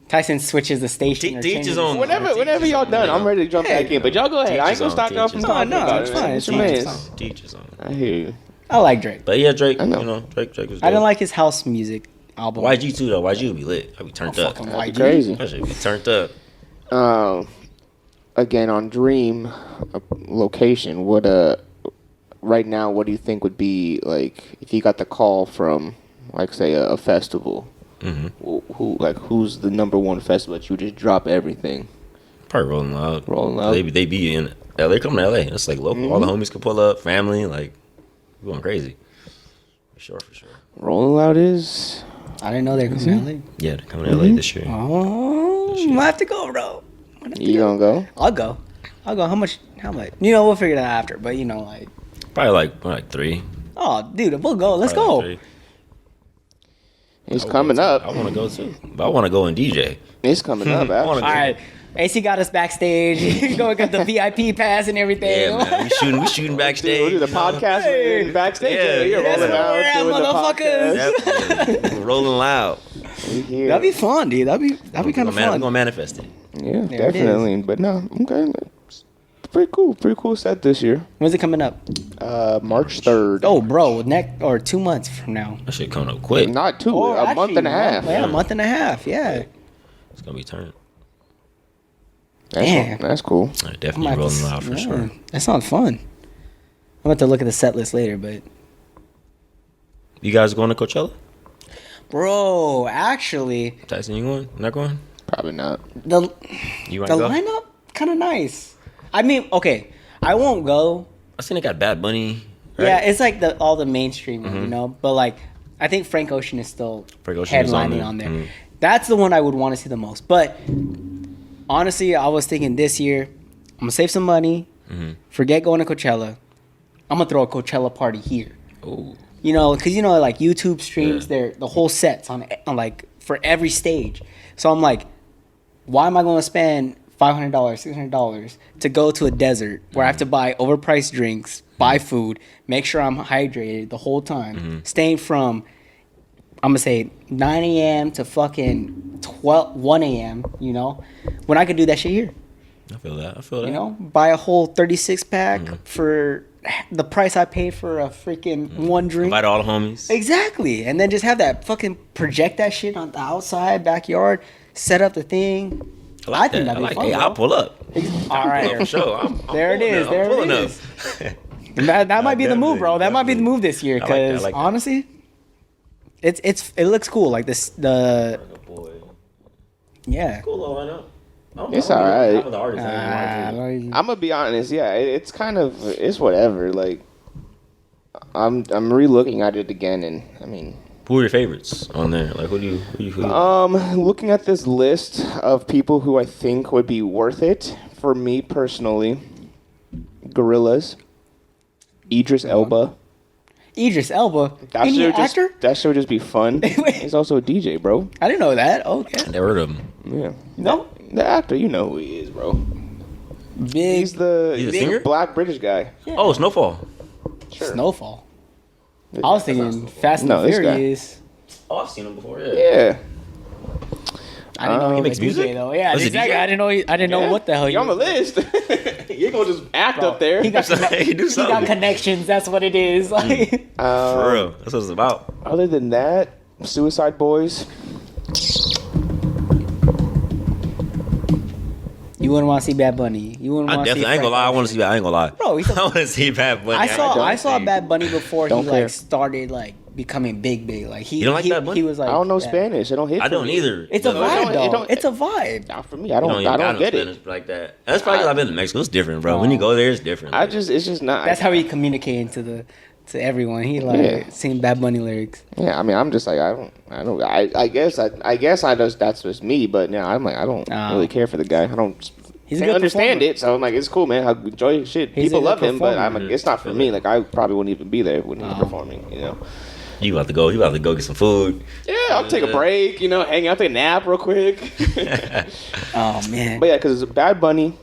Tyson switches the station. or To each changes his it. own. Whenever y'all done, I'm ready to jump back in. But y'all go ahead. I ain't gonna stop y'all from Teach his talking own. about It's it. fine, man. it's It's your fine, man. it's Teachers on. I hear you. I like Drake. But yeah, Drake. I know. You know, Drake was. I Good. didn't like his house music album. YG too though. YG would be lit. I'd be turned up. fucking That'd YG. be crazy. That should be turned up. Again on Dream location. What right now? What do you think would be like if you got the call from like say a festival? Who's the number one festival that you just drop everything? Probably Rolling Loud. Rolling Loud. They be in LA. They come to LA. It's like local. All the homies can pull up. Family. Like we going crazy. For sure. Rolling Loud is. I didn't know they were coming to LA. Yeah, they're coming to LA this year. Oh, I have to go, bro. You gonna go? I'll go. How much? You know, we'll figure that out after. But you know, like, Probably like 3. oh, dude, we'll go. Let's Probably go. like 3. It's coming up. I want to go too, but I want to go and DJ. It's coming up. I wanna All go. right. AC got us backstage. Go get the VIP pass and everything. Yeah, man. We shooting backstage. We'll do the podcast Hey. backstage. Yeah, You're yeah. rolling out, That's where doing we're the at, podcast. motherfuckers. Yep. Rolling loud. We here. That'd be fun, dude. That'd be kind of We're fun. gonna manifest it. Yeah, There it definitely. But no, okay. It's pretty cool. Pretty cool set this year. When's it coming up? March 3rd. Oh, bro, 2 months from now. That shit coming up quick. Not 2, Or a month actually, and a half. Yeah, a month and a half. Yeah. It's gonna be turned. Damn. That's cool. Right, I'm definitely about rolling to- loud for yeah, sure. That sounds fun. I'm about to look at the set list later, but You guys going to Coachella? bro, actually, Tyson, you going? Not going? Probably not. the You want the to go? lineup kind of nice. I mean, okay, I won't go. I seen they got Bad Bunny. Right? Yeah, it's like all the mainstream, Mm-hmm. you know. But like, I think Frank Ocean is still Frank Ocean is headlining on there. on there. Mhm. That's the one I would want to see the most. But honestly, I was thinking this year, I'm gonna save some money, Mm-hmm. forget going to Coachella. I'm gonna throw a Coachella party here. Ooh. You know, because you know, like YouTube streams, Yeah. the whole sets on like for every stage. So I'm like, why am I going to spend $500, $600 to go to a desert where I have to buy overpriced drinks, buy food, make sure I'm hydrated the whole time, staying from I'm gonna say 9 a.m. to fucking 1 a.m. You know, when I could do that shit here. I feel that. I feel that. You know, buy a whole 36 pack for the price I pay for a freaking one drink. Invite all the homies. Exactly. And then just have that fucking project that shit on the outside, backyard, set up the thing. I think that'd be fun. Hey, bro. I'll pull up. All right. For sure. I'm There it pulling is, up. there I'm it pulling is. up. That might be the move, bro. That might be the move this year. I like that, I Because like that. honestly, it looks cool. Like this, yeah. Cool though, I know. It's alright. Half of the artists I don't like it. I'm gonna be honest. Yeah, it's kind of it's whatever. Like, I'm re-looking at it again, and I mean, Who are your favorites on there? Like, who do you looking at this list of people who I think would be worth it for me personally, Gorillaz, Idris Elba. Idris Elba, That any should actor? that should just be fun. He's also a DJ, bro. I didn't know that. Okay. Never heard of him. Yeah, No. the actor, you know who he is, bro. Big He's the He's a singer? black British guy. Oh, Snowfall. Sure. Snowfall. I was thinking Fast and No, this guy. Furious. Oh, I've seen him before. Yeah. I didn't know he He was makes a DJ music? though. Yeah, Was he exactly. DJ? I didn't know what the hell He on the was. list. You ain't gonna just act up there. He got, He do he got something. connections. That's what it is. Like, For real. That's what it's about. Other than that, Suicide Boys. you wouldn't want to see Bad Bunny. You wouldn't I want to see. definitely, I ain't gonna lie. I want to see that. I ain't gonna lie. Bro, he's a- I want to see Bad Bunny. I saw Bad Bunny before Don't he care. like started like becoming big. Like he. You don't like he, Bad Bunny? He was like. I don't know yeah. Spanish. I don't hit. I for don't me. either. It's a But vibe, it though. don't- It's a vibe. Not for me. I You don't. even I got don't no get Spanish it. like that. That's probably because I've been to Mexico. It's different, bro. When you go there, it's different. I just. It's just not. That's how he communicating to everyone. He like Yeah. singing Bad Bunny lyrics. Yeah. I mean, I'm just like I don't. I guess. I guess I just. That's just me. But yeah, I'm like I don't Oh. really care for the guy. I don't. He's a I good understand performer. it, so I'm like, it's cool, man. I enjoy his shit. He's a People good love him, but performer. I'm like, it's not for me. Like, I probably wouldn't even be there when he was Oh. performing, you know. You about to go? You about to go get some food? Yeah, I'll take a break, you know, hang out, take a nap real quick. Oh man. But yeah, because it's Bad Bunny,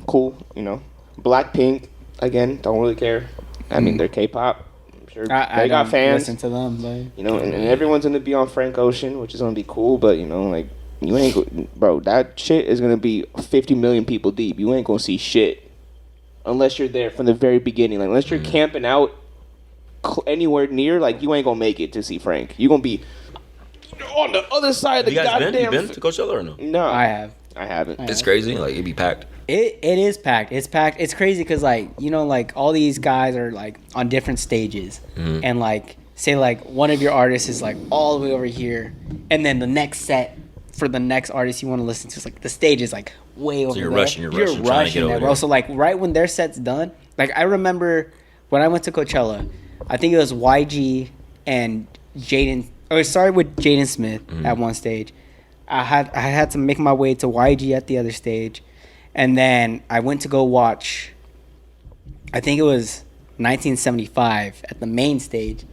cool, you know. Blackpink, again, don't really care. I mean, they're K-pop. I'm sure I they got don't fans, listen to them, but you know, and everyone's gonna be on Frank Ocean, which is gonna be cool. But you know, like you ain't, bro, that shit is gonna be 50 million people deep. You ain't gonna see shit unless you're there from the very beginning. Like unless you're camping out anywhere near, like you ain't gonna make it to see Frank. You gonna be on the other side of the You guys goddamn. been? You been to Coachella or no? No, I have. I haven't. It's crazy. Like it be packed. It is packed. It's packed. It's crazy because like you know like all these guys are like on different stages, and like say like one of your artists is like all the way over here, and then the next set for the next artist you want to listen to is like the stage is like way over you're there. rushing, you're rushing, trying to get over there, bro. there. So like right when their set's done, like I remember when I went to Coachella, I think it was YG and Jaden. Oh, it started with Jaden Smith at one stage. I had to make my way to YG at the other stage, and then I went to go watch. I think it was 1975 at the main stage,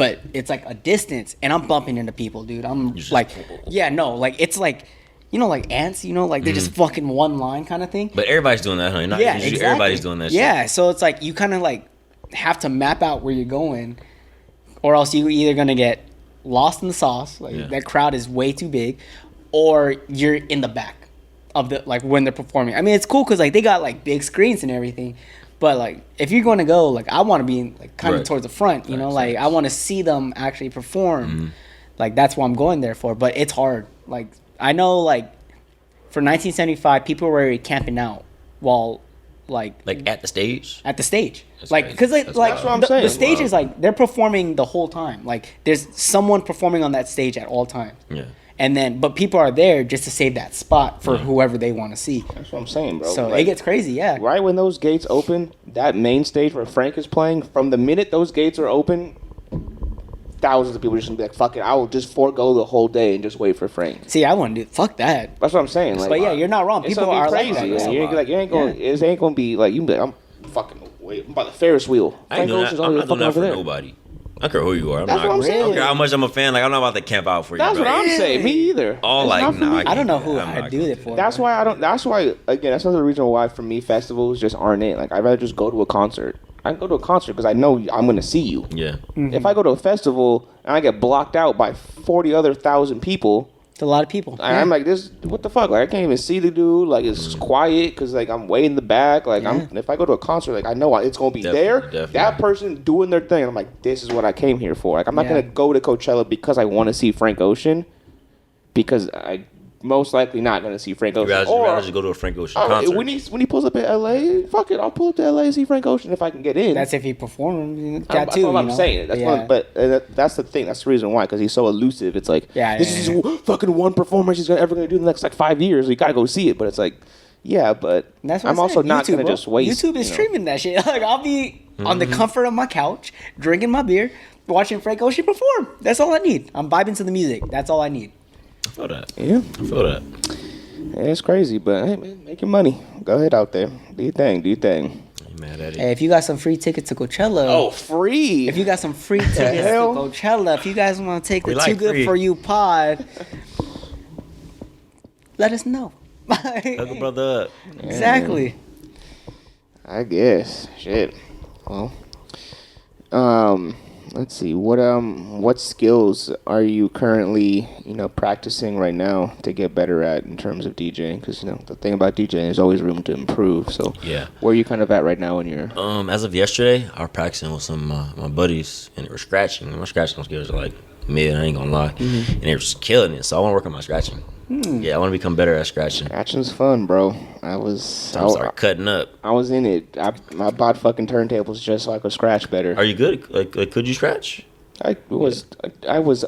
but it's like a distance, and I'm bumping into people, dude. I'm just- like, yeah, no, like it's like, you know, like ants, you know, like they're just fucking one line kind of thing. But everybody's doing that, huh? Not Yeah, usually exactly. everybody's doing that shit. Yeah, so it's like you kind of like have to map out where you're going, or else you're either gonna get lost in the sauce, like that crowd is way too big, or you're in the back of the, like when they're performing. I mean, it's cool because like they got like big screens and everything, but like if you're going to go, like I want to be like kind of towards the front, you know, like I want to see them actually perform. Like that's what I'm going there for. But it's hard. Like I know, like for 1975, people were already camping out while like at the stage. At the stage, That's like crazy. because That's like what I'm saying. the stage Wow. is like they're performing the whole time. Like there's someone performing on that stage at all times. Yeah. And then, but people are there just to save that spot for whoever they want to see. That's what I'm saying, bro. So Like, it gets crazy, yeah. right when those gates open, that main stage where Frank is playing, from the minute those gates are open, thousands of people just gonna be like, "Fuck it, I will just forego the whole day and just wait for Frank." See, I wouldn't do. Fuck that. That's what I'm saying. Like, But yeah, you're not wrong. it's People gonna be are crazy. like that. man. Yeah. You ain't like, you ain't gonna. It ain't gonna be like you. Can be like, I'm fucking wait. I'm about the Ferris wheel. I ain't doing that. I'm not doing that for nobody. I don't care who you are. That's what I'm I don't saying. care how much I'm a fan. Like I'm not about to camp out for you. That's bro. what I'm saying. Me either. All It's like, not for nah. me. I I don't can't know do who that. I'm I'd not do gonna it for. That's why I don't. That's why again. That's another reason why for me festivals just aren't it. Like I'd rather just go to a concert. I can go to a concert because I know I'm gonna see you. Yeah. If I go to a festival and I get blocked out by 40 other thousand people, It's a lot of people. I'm like, this, what the fuck? Like, I can't even see the dude. Like, it's quiet because, like, I'm way in the back. Like, if I go to a concert, like, I know it's going to be there. Definitely. That person doing their thing. I'm like, this is what I came here for. Like, I'm not going to go to Coachella because I want to see Frank Ocean, because I most likely not going to see Frank You'd Ocean. rather just go to a Frank Ocean concert. when he pulls up in LA, fuck it, I'll pull up to LA and see Frank Ocean if I can get in. That's if he performs. That That's too. what I'm you know? saying. That's Yeah. that's the thing. That's the reason why, because he's so elusive. It's like, this is his fucking one performance he's ever going to do in the next like 5 years. You got to go see it. But it's like, yeah, but That's what I'm I also said. not YouTube, going to bro. just waste. YouTube is streaming that shit. Like I'll be on the comfort of my couch, drinking my beer, watching Frank Ocean perform. That's all I need. I'm vibing to the music. That's all I need. I feel that. Yeah, I feel that. yeah, it's crazy, but hey, man, make your money. Go ahead out there, do your thing, do your thing. I ain't mad at it. Hey, if you got some free tickets to Coachella, Oh, free! if you got some free tickets to hell? Coachella, if you guys want to take the We like Too Good free. For You pod, let us know. Hook a brother up. Exactly. I guess. Shit. Well, let's see. What skills are you currently, practicing right now to get better at in terms of DJing? Because the thing about DJing, there's always room to improve. So Yeah. where are you kind of at right now in your? As of yesterday, I was practicing with some my buddies, and they were scratching. My scratching skills are like mid. I ain't gonna lie, and they were just killing it. So I want to work on my scratching. Yeah, I want to become better at scratching. Scratching's fun, bro. I start cutting up. I was in it. I bought fucking turntables just so I could scratch better. Are you good? Like could you scratch? I was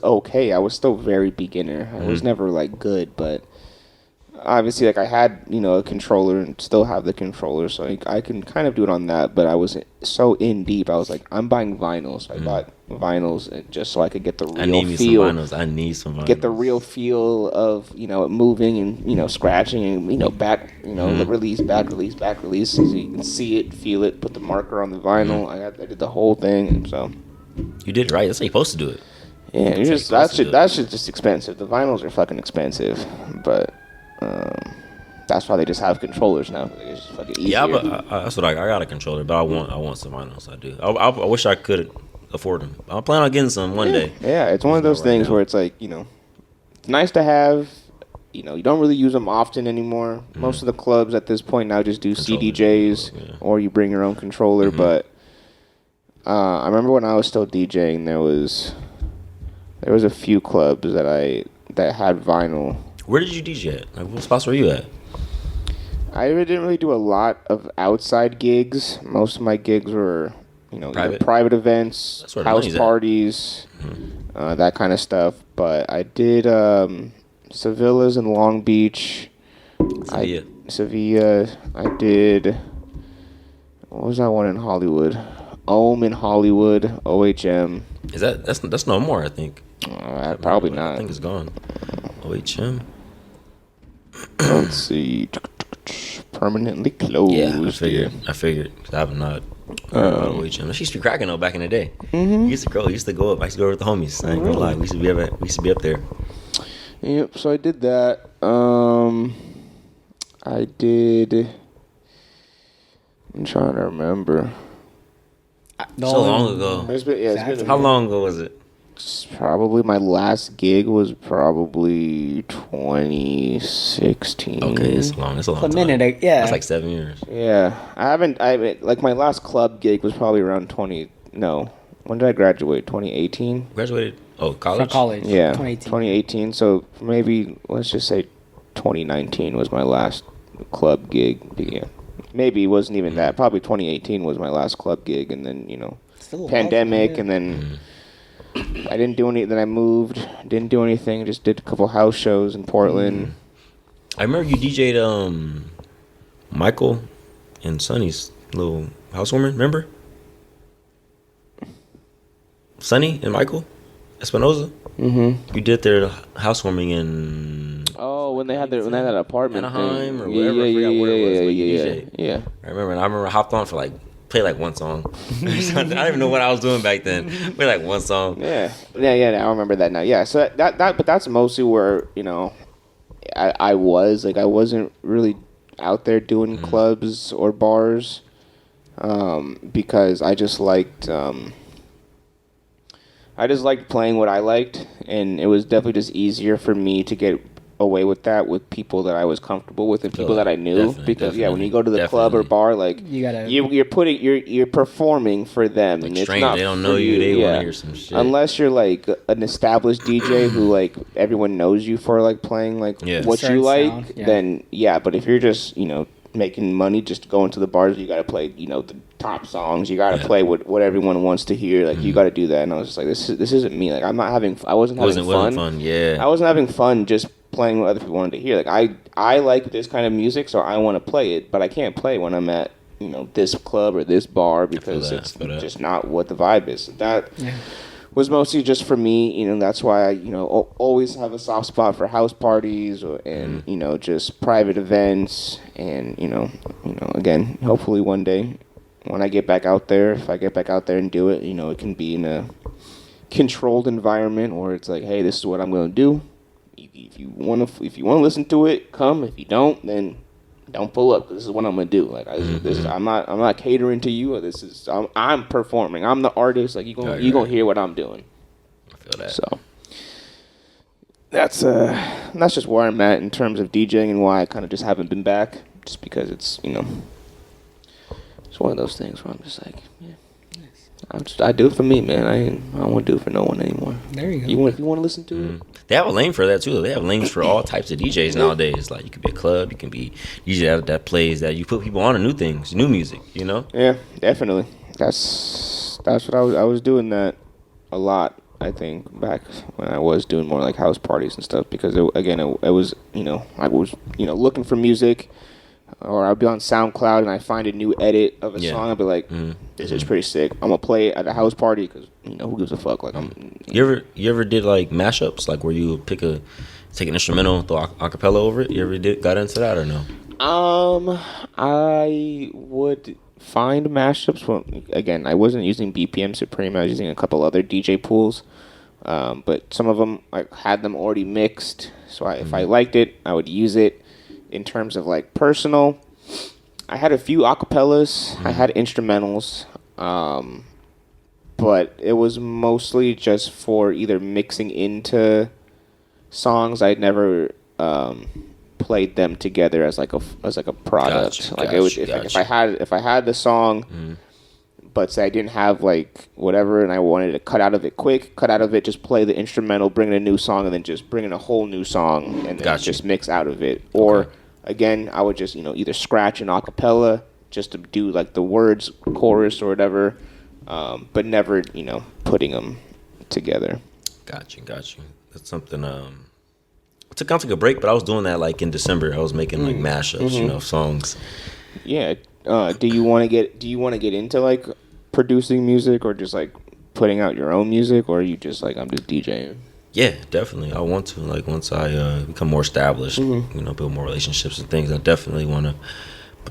okay. I was still very beginner. I was never like good, but obviously like I had a controller and still have the controller, so I can kind of do it on that. But I was so in deep. I was like, I'm buying vinyls. So I bought vinyls just so I could get the real I need me feel. some vinyls. I need some vinyls. Get the real feel of it moving and scratching and back release, back release, back release, so you can see it, feel it. Put the marker on the vinyl. I did the whole thing, and so. You did it right. That's how you're supposed to do it. Yeah, you just that shit's just expensive. The vinyls are fucking expensive, but that's why they just have controllers now. It's just fucking easier. Yeah, but that's what I got a controller, but I want some vinyls. I do. I wish I could afford them. I'm planning on getting some one day. Yeah, it's one of those Right things now. where it's like it's nice to have. You don't really use them often anymore. Most of the clubs at this point now just do CDJs, or you bring your own controller. But I remember when I was still DJing, there was a few clubs that had vinyl. Where did you DJ at? Like, what spots were you at? I didn't really do a lot of outside gigs. Most of my gigs were, either private events, That's where the house money's at. parties, that kind of stuff. But I did Sevilla's in Long Beach. Sevilla. I did. What was that one in Hollywood? Ohm in Hollywood. OHM. Is that's no more? I think. Probably I not. think it's gone. OHM. Let's see. permanently closed. Yeah, I figured. 'Cause I'm not. She used to be cracking though back in the day. Mm-hmm. Used to go up. I used to go with the homies. I ain't gonna lie. We used to be up there. Yep. So I did that. I did. I'm trying to remember. So long ago. How long ago was it? Probably my last gig was probably 2016. Okay, it's a long time. minute, yeah. That's like 7 years. Yeah, I like my last club gig was probably around 20. No, when did I graduate? 2018. Graduated. Oh, college. From college. Yeah, 2018. 2018. So maybe let's just say 2019 was my last club gig. Yeah, maybe it wasn't even that. Probably 2018 was my last club gig, and then pandemic, and then. I didn't do any. Then I moved. Didn't do anything. Just did a couple house shows in Portland. I remember you DJ'd Michael and Sonny's little housewarming. Remember? Sonny and Michael Espinoza. Mm-hmm. You did their housewarming in. Oh, when they had that apartment Anaheim thing. or whatever. I forgot where it was. But you yeah. DJ'd. Yeah. I remember I hopped on for play one song. I don't even know what I was doing back then. Play one song. Yeah. I remember that now. Yeah. So but that's mostly where I was I wasn't really out there doing clubs or bars, because I just liked playing what I liked, and it was definitely just easier for me to get away with that with people that I was comfortable with and people that I knew, because when you go to the club or bar, you're performing for them, and it's not they don't know you, they want to hear some shit. Unless you're an established DJ who everyone knows you for playing what you like, sound, then but if you're just making money just going to the bars, you got to play the top songs, you got to play what everyone wants to hear, you got to do that. And I was just like, this isn't me. I wasn't having fun. Yeah, I wasn't having fun just playing what other people wanted to hear. I like this kind of music, so I want to play it, but I can't play when I'm at this club or this bar because it's just not what the vibe is. That was mostly just for me. That's why I always have a soft spot for house parties and just private events, and again, hopefully one day when I get back out there, if I get back out there and do it, it can be in a controlled environment where it's like, hey, this is what I'm going to do. If you want to listen to it, come. If you don't, then don't pull up, because this is what I'm gonna do. I'm not catering to you. I'm performing. I'm the artist. You gonna hear what I'm doing. I feel that. So that's just where I'm at in terms of DJing, and why I kind of just haven't been back, just because it's it's one of those things where I'm just like, I do it for me, man. I don't want to do it for no one anymore. There you go. If you want to listen to it. They have a lane for that too. They have lanes for all types of DJs nowadays. You could be a club, you can be DJ that plays, that you put people on to new things, new music. Yeah, definitely. That's what I was doing that a lot. I think back when I was doing more house parties and stuff, because it was I was looking for music. Or I'll be on SoundCloud and I find a new edit of a song. I'll be like, this is pretty sick. I'm gonna play it at a house party, because who gives a fuck? You ever did mashups, where you take an instrumental, throw acapella over it? You ever got into that or no? I would find mashups. Again, I wasn't using BPM Supreme. I was using a couple other DJ pools, but some of them had them already mixed. So if I liked it, I would use it. In terms of personal, I had a few acapellas. I had instrumentals, but it was mostly just for either mixing into songs. I'd never played them together as a product. If I had the song, but say I didn't have whatever, and I wanted to cut out of it, just play the instrumental, bring in a new song, and then just bring in a whole new song, and then just mix out of it. Or again, I would just either scratch an acapella just to do the words, chorus, or whatever, but never putting them together. Got you. That's something. I took a break, but I was doing that in December. I was making mashups, songs. Yeah. Do you want to get into producing music, or just putting out your own music, or are you just I'm just DJing? Yeah, definitely. I want to once I become more established, build more relationships and things. I definitely want to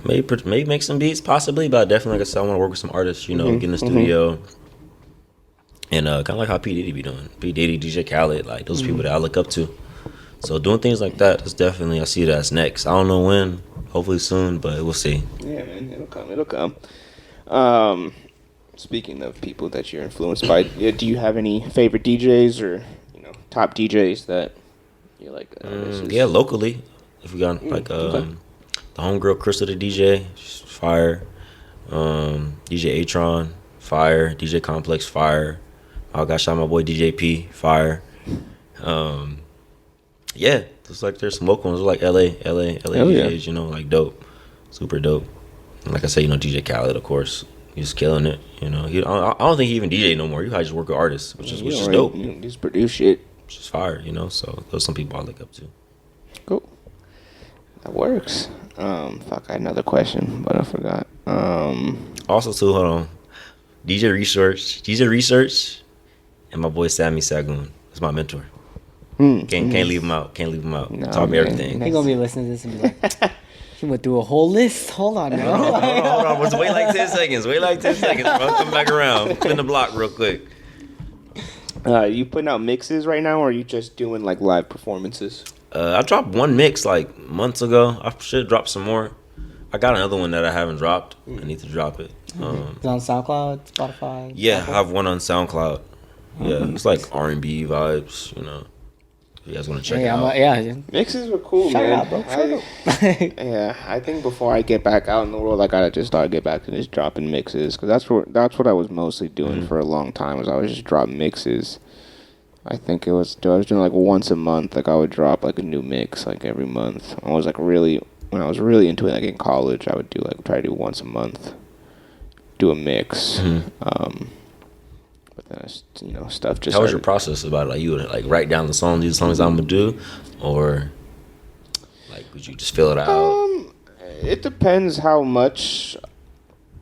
maybe make some beats, possibly. But definitely, like I said, I want to work with some artists. You know, get in the studio. And kind of like how P Diddy be doing. P Diddy, DJ Khaled, like those people that I look up to. So doing things like that is definitely, I see that as next. I don't know when, hopefully soon, but we'll see. Yeah, man, it'll come. Speaking of people that you're influenced by, do you have any favorite DJs or top DJs that you're like? Yeah, locally, if we got like the homegirl Crystal, the DJ, she's fire. DJ Atron, fire. DJ Complex, fire. I got shot my boy DJ P, fire. Yeah, it's like there's some local ones like LA DJs, you know, like dope, super dope. And like I said, DJ Khaled, of course, he's killing it. I don't think he even DJ no more. You just work with artists, which is dope. You just produce shit, which is fire. So those are some people I look up to. Cool, that works. Fuck, I had another question, but I forgot. Also, too, hold on, DJ Research, and my boy Sammy Sagoon is my mentor. Can't leave him out. No, taught me everything. He's gonna be listening to this and be like, he went through a whole list. Hold on now. Hold on. Wait like 10 seconds. Bro. I'll come back around. Spin the block real quick. You putting out mixes right now, or are you just doing like live performances? I dropped one mix like months ago. I should drop some more. I got another one that I haven't dropped. I need to drop it. It's on SoundCloud, Spotify. Yeah, Apple? I have one on SoundCloud. Yeah, it's like R&B vibes, If you guys want to check it out. Mixes were cool, man. Yeah, I think before I get back out in the world, I gotta just get back to just dropping mixes, because that's what I was mostly doing for a long time. Was I was just dropping mixes. I think I was doing like once a month. Like I would drop like a new mix like every month. I was like when I was really into it, like in college, I would try to do once a month, do a mix. But then stuff just. How was your process about it? Like you would like write down the songs, these songs I'm gonna do, or like would you just fill it out? It depends how much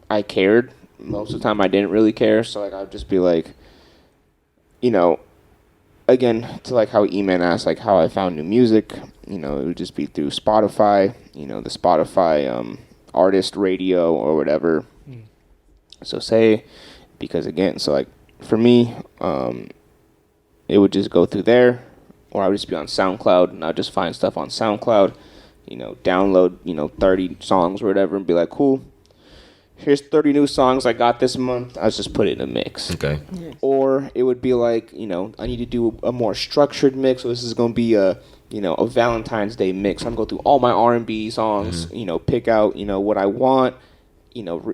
I cared. Most of the time, I didn't really care. So like I'd just be like, again, to like how E-Man asked, like how I found new music. It would just be through Spotify. The Spotify artist radio or whatever. So because again, so like. For me, it would just go through there, or I would just be on SoundCloud, and I'd just find stuff on SoundCloud, download, 30 songs or whatever, and be like, cool, here's 30 new songs I got this month. I just put it in a mix. Okay. Yes. Or it would be like, I need to do a more structured mix, so this is going to be a Valentine's Day mix. I'm going to go through all my R&B songs, pick out, what I want.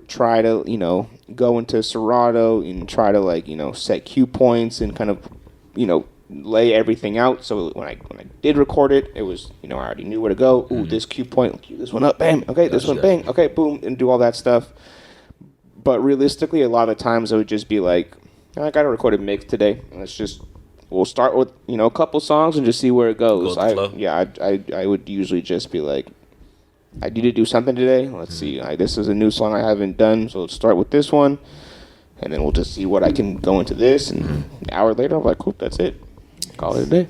Try to, go into Serato and try to set cue points and kind of, lay everything out. So when I did record it, it was, I already knew where to go. Ooh, this cue point, cue this one up, bam. Okay, this one, bang. Okay, boom, and do all that stuff. But realistically, a lot of times it would just be like, I got to record a mix today. We'll start with, a couple songs and just see where it goes. I would usually just be like, I need to do something today. Let's see. This is a new song I haven't done, so let's start with this one, and then we'll just see what I can go into this. And an hour later, I'm like, cool, that's it. Call it a day.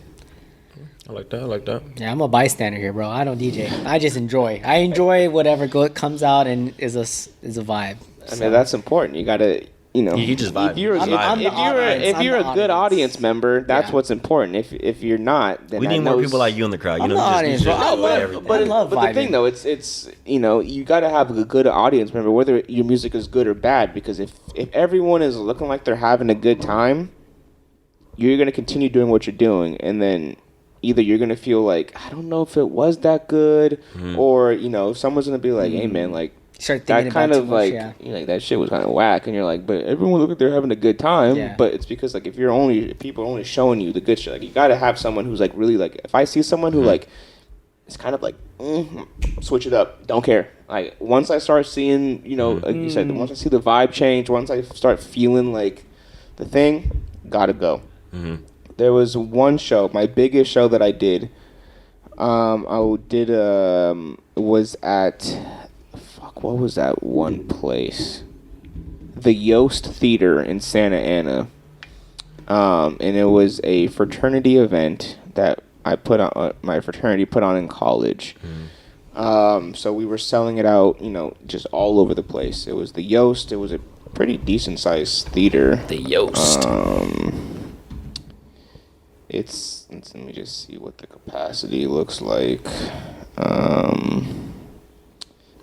I like that. Yeah, I'm a bystander here, bro. I don't DJ. I just enjoy. I enjoy whatever comes out and is a vibe. I mean, that's important. You gotta. You just vibe. If you're a good audience member, that's what's important. If you're not, then we need more people like you in the crowd. I'm the audience, bro. I love but the thing though, it's you got to have a good audience member, whether your music is good or bad. Because if everyone is looking like they're having a good time, you're gonna continue doing what you're doing, and then either you're gonna feel like I don't know if it was that good, or someone's gonna be like, hey man, like. That kind of like, that shit was kind of whack, and you're like, but everyone look like they're having a good time. Yeah. But it's because like if people are only showing you the good shit, like you gotta have someone who's like really like. If I see someone who like, it's kind of like switch it up, don't care. Like once I start seeing, like you said, once I see the vibe change, once I start feeling like the thing, gotta go. There was one show, my biggest show that I did. Was at. What was that one place? The Yost Theater in Santa Ana. And it was a fraternity event that I put on. My fraternity put on in college. So we were selling it out, just all over the place. It was the Yoast. It was a pretty decent sized theater. The Yoast. Let me just see what the capacity looks like.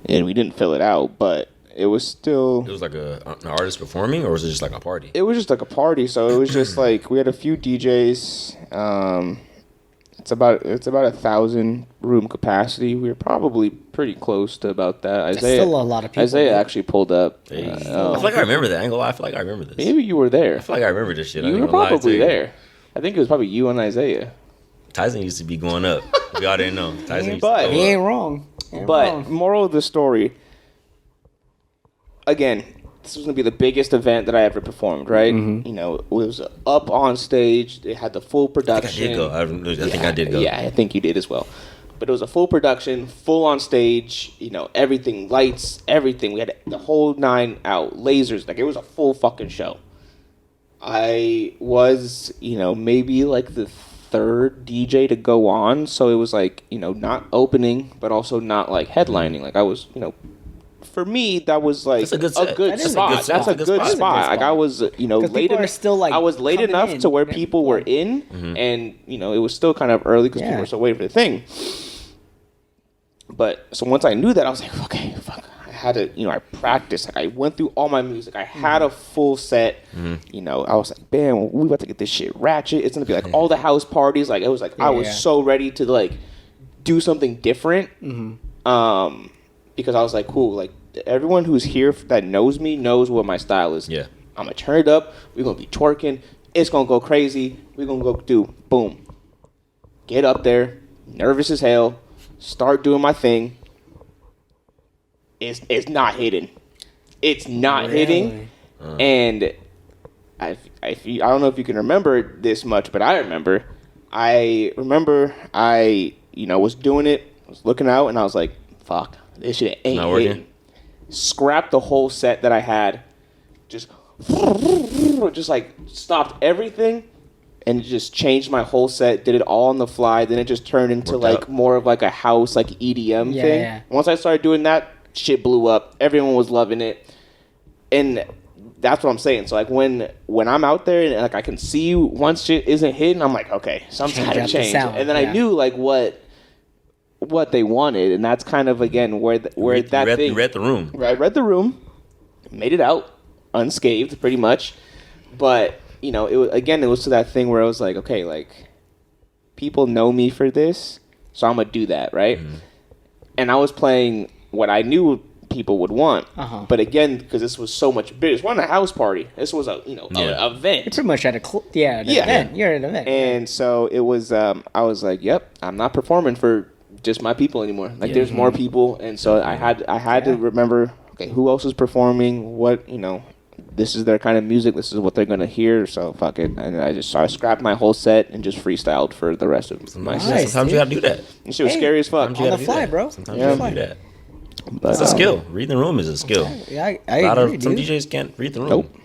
And we didn't fill it out, but it was still. It was like an artist performing, or was it just like a party? It was just like a party, so it was just like we had a few DJs. It's about 1,000 room capacity. We were probably pretty close to about that. Isaiah, still a lot of people. Isaiah actually pulled up. I feel like I remember that. I ain't gonna lie. I feel like I remember this. Maybe you were there. I feel like I remember this shit. You were probably there. I think it was probably you and Isaiah. Tyson used to be going up. If y'all didn't know, Tyson used to He go ain't up. wrong. Moral of the story. Again, this was gonna be the biggest event that I ever performed. Right? Mm-hmm. It was up on stage. It had the full production. I think I did go. Yeah, I think you did as well. But it was a full production, full on stage. Everything, lights, everything. We had the whole 9 out, lasers. Like it was a full fucking show. I was, maybe like the third DJ to go on, so it was like, not opening, but also not like headlining. Like I was, for me, that was like a good spot. That's a good spot. Like I was, late enough. Still, like, I was late enough to where people were in, and it was still kind of early because people were still waiting for the thing. But so once I knew that, I was like, okay, fuck. I had to, I practiced. Like I went through all my music. I had a full set. I was like, bam, we about to get this shit ratchet. It's gonna be like all the house parties. Like it was like I was so ready to like do something different. Because I was like, cool. Like everyone who's here that knows me knows what my style is. Yeah. I'm gonna turn it up. We're gonna be twerking. It's gonna go crazy. We're gonna go do boom. Get up there, nervous as hell. Start doing my thing. It's not hitting. It's not hitting. And I don't know if you can remember this much, but I remember. I was doing it. I was looking out, and I was like, "Fuck, this shit ain't not hitting." working. Scrapped the whole set that I had. Just like stopped everything. And it just changed my whole set. Did it all on the fly. Then it just turned into Worked out. more of like a house, like EDM thing. Yeah. Once I started doing that, shit blew up. Everyone was loving it, and that's what I'm saying. So like when I'm out there and like I can see once shit isn't hitting, I'm like, okay, something's got to change. And then I knew like what they wanted, and that's kind of again where You read the room. I read the room, made it out unscathed, pretty much, but. It was to that thing where I was like, okay, like, people know me for this, so I'm going to do that, right? And I was playing what I knew people would want. But again, because this was so much bigger, this wasn't a house party. This was an event. You're pretty much at event. You're at an event. And so it was, I was like, yep, I'm not performing for just my people anymore. Like, there's more people. And so I had to remember, okay, who else is performing? What, this is their kind of music. This is what they're gonna hear. So fuck it. And I scrapped my whole set and just freestyled for the rest of my set. Sometimes you gotta do that. This shit was scary as fuck. On the fly, bro. Sometimes you gotta do that. But, It's a skill. Reading the room is a skill. Yeah, I agree, Some dude. DJs can't read the room. Nope.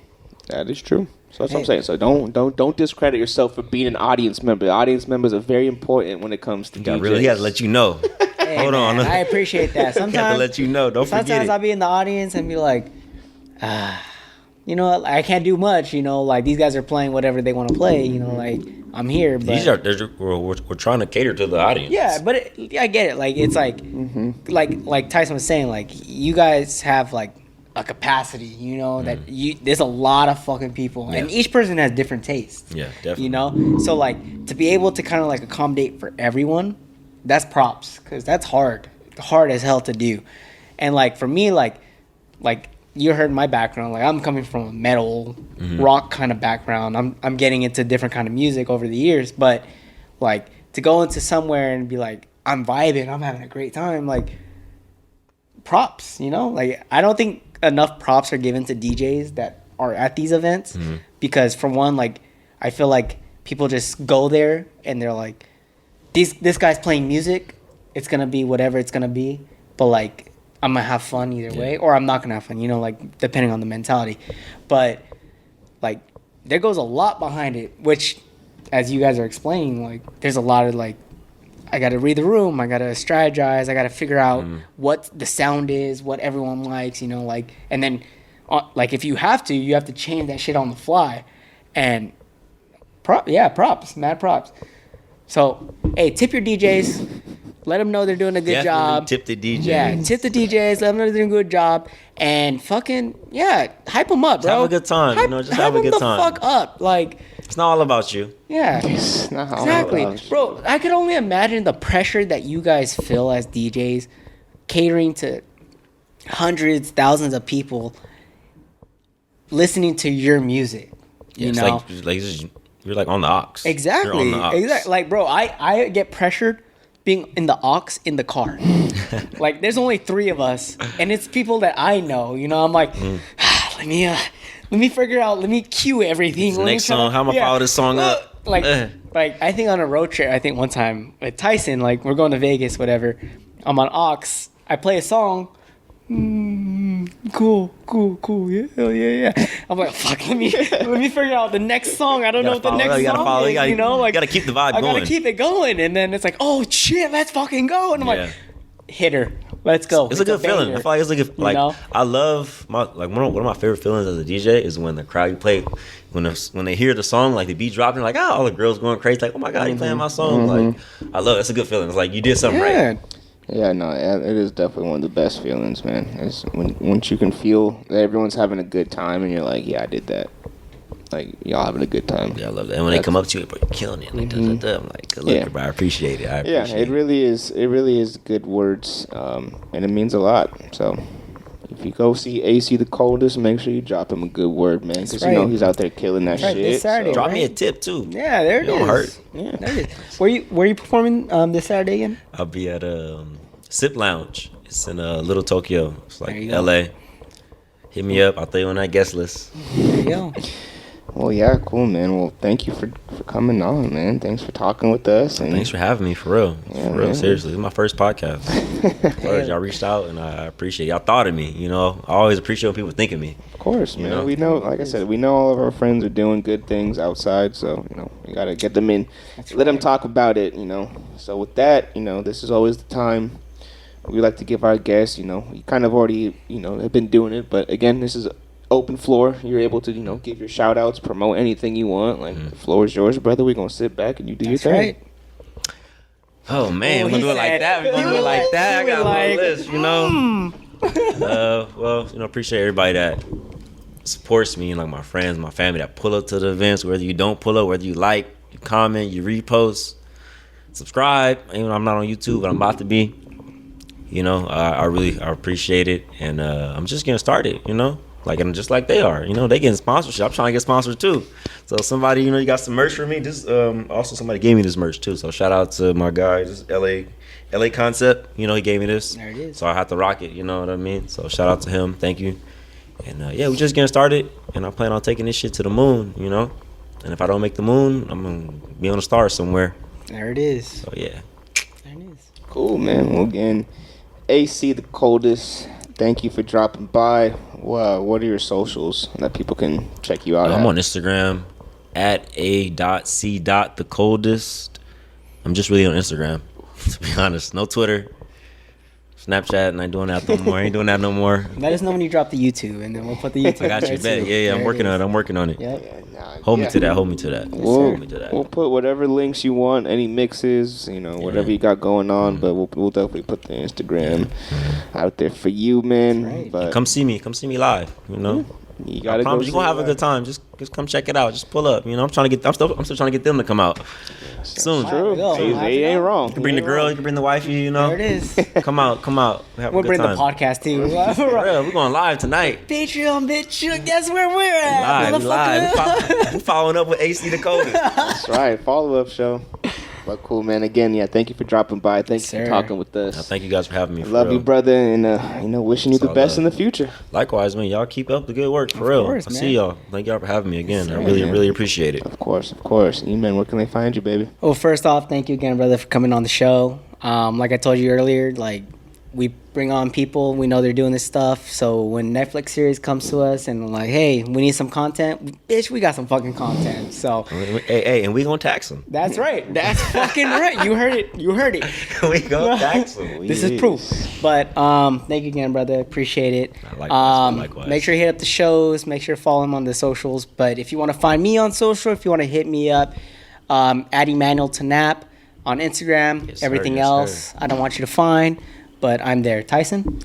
That is true. So that's what I'm saying. So don't discredit yourself for being an audience member. The audience members are very important when it comes to DJs. Really gotta let you know. Hey, Hold man, on. I appreciate that. Got to Sometimes let you know. Don't forget sometimes it. I'll be in the audience and be like, I can't do much. Like these guys are playing whatever they want to play. Like I'm here, but We're trying to cater to the audience. yeah, but I get it. Like it's like, like Tyson was saying, like you guys have like a capacity. That there's a lot of fucking people, and each person has different tastes. Yeah, definitely. So like to be able to kind of like accommodate for everyone, that's props, because that's hard as hell to do. And like for me, like you heard my background, like I'm coming from a metal rock kind of background. I'm getting into different kind of music over the years, but like to go into somewhere and be like, I'm vibing, I'm having a great time, like props, like I don't think enough props are given to DJs that are at these events, because for one, like I feel like people just go there and they're like, this guy's playing music, it's gonna be whatever it's gonna be, but like I'm gonna have fun either way, or I'm not gonna have fun, like depending on the mentality. But like there goes a lot behind it, which as you guys are explaining, like there's a lot of like I got to read the room. I got to strategize. I got to figure out what the sound is, what everyone likes, you know, like, and then, like, if you have to change that shit on the fly. And props, mad props. So, hey, tip your DJs. Let them know they're doing a good job. Tip the DJs. Yeah, tip the DJs. Let them know they're doing a good job. And fucking, hype them up, bro. Have a good time. Just have a good time. Hype them the fuck up. Like, it's not all about you. Yeah. It's not all Exactly. about you. Bro, I could only imagine the pressure that you guys feel as DJs catering to hundreds, thousands of people listening to your music. You know? You're like on the aux. Exactly. You're on the aux. Exactly. Like, bro, I get pressured being in the aux in the car. Like, there's only 3 of us, and it's people that I know. You know, I'm like, let me figure out, let me cue everything. The next song, how am I follow this song up? Like, I think on a road trip, I think one time with Tyson, like, we're going to Vegas, whatever. I'm on aux. I play a song. Cool. Yeah, hell yeah. I'm like, fuck, let me figure out the next song. I don't know what the next song is, you know? Like, you gotta keep the vibe going. I gotta keep it going. And then it's like, oh, shit, let's fucking go. And I'm like, hit her. Let's go. It's a good feeling. I feel like it's a good, like, you know? I love, one of my favorite feelings as a DJ is when the crowd you play, when they hear the song, like the beat dropping, like, all the girls going crazy, like, oh my God, you playing my song. Like, I love it. It's a good feeling. It's like you did something right. Yeah, no, it is definitely one of the best feelings, man. It's once you can feel that everyone's having a good time and you're like, yeah, I did that. Like, y'all having a good time. Yeah, I love that. And when they come up to you, bro, you're killing it. Like, I'm like, good luck, bro. I appreciate it. It really is. It really is good words, and it means a lot. So, if you go see AC the Coldest, make sure you drop him a good word, man, because you know he's out there killing that shit. This Saturday, drop me a tip too. Yeah, there it is. Don't hurt. Yeah, there it is. Where you performing this Saturday again? I'll be at Sip Lounge. It's in Little Tokyo. It's like LA. Hit me up. I'll throw you on that guest list. There you go. Well, yeah, cool, man. Well, thank you for coming on, man. Thanks for talking with us. And thanks for having me, for real. Yeah, for real, man. seriously. This is my first podcast. Y'all reached out, and I appreciate it. Y'all thought of me, you know. I always appreciate when people think of me. Of course, man. You know? We know, like I said, we know all of our friends are doing good things outside, so, you know, we got to get them in. Let them talk about it, you know. So with that, you know, this is always the time we like to give our guests, you know, you kind of already, you know, have been doing it, but again, this is open floor. You're able to, you know, give your shout outs, promote anything you want. Like, the floor is yours, brother. We're going to sit back and you do your thing. Right. Oh, man. We're going to do it like that. We're going to do it like that. I got a little list, you know. Well, you know, appreciate everybody that supports me, and like my friends, my family that pull up to the events, whether you don't pull up, whether you like, you comment, you repost, subscribe. Even though I'm not on YouTube, but I'm about to be. You know, I appreciate it, and I'm just getting started, you know. Like, and just like they are, you know, they getting sponsorship. I'm trying to get sponsored too. So somebody, you know, you got some merch for me. Just also somebody gave me this merch too. So shout out to my guy, just LA Concept. You know, he gave me this. There it is. So I have to rock it. You know what I mean? So shout out to him. Thank you. And yeah, we're just getting started, and I plan on taking this shit to the moon. You know, and if I don't make the moon, I'm gonna be on a star somewhere. There it is. So yeah. There it is. Cool, man. Well, again, AC the Coldest. Thank you for dropping by. Wow, what are your socials that people can check you out? I'm on Instagram at A.C.THECOLDEST. I'm just really on Instagram, to be honest. No Twitter, Snapchat, and I ain't doing that no more. Let us know when you drop the YouTube, and then we'll put the YouTube. I got you there back. too. Yeah, I'm working on it. Yep. Hold me to that. We'll put whatever links you want, any mixes, you know, whatever you got going on. But we'll definitely put the Instagram out there for you, man. Right. But Come see me live. You know, you gotta I promise go you're gonna have a see good time. Just come check it out. Just pull up. You know, I'm still trying to get them to come out soon. True. Go. They ain't wrong. You can bring the girl, you can bring the wifey. You know, There it is. Come out. Have We'll a good bring time. the podcast too. For real, we're going live tonight. Patreon, bitch. Guess where we're at? Live. motherfucker? We following up with AC the Coldest. That's right. Follow-up show. But cool, man. Again, yeah, thank you for dropping by. Thanks for talking with us. Thank you guys for having me. For Love real. you, brother, and you know, wishing you the all best love. in the future. Likewise, man. Y'all keep up the good work, for real. course, I man. see y'all. Thank y'all for having me again. I man. really appreciate it. Of course. E-Man, where can they find you, baby? Well, first off, thank you again, brother, for coming on the show. Like I told you earlier, like we bring on people. We know they're doing this stuff. So when Netflix series comes to us and like, hey, we need some content, bitch, we got some fucking content. So hey, and we gonna tax them. that's right. That's fucking right. You heard it. You heard it. We gonna tax them. This is proof. But thank you again, brother. Appreciate it. Likewise. Make sure you hit up the shows. Make sure to follow him on the socials. But if you want to find me on social, if you want to hit me up, at Emmanuel Tanap on Instagram. Yes, sir. Everything Yes, else, sir. I don't want you to find, but I'm there. Tyson?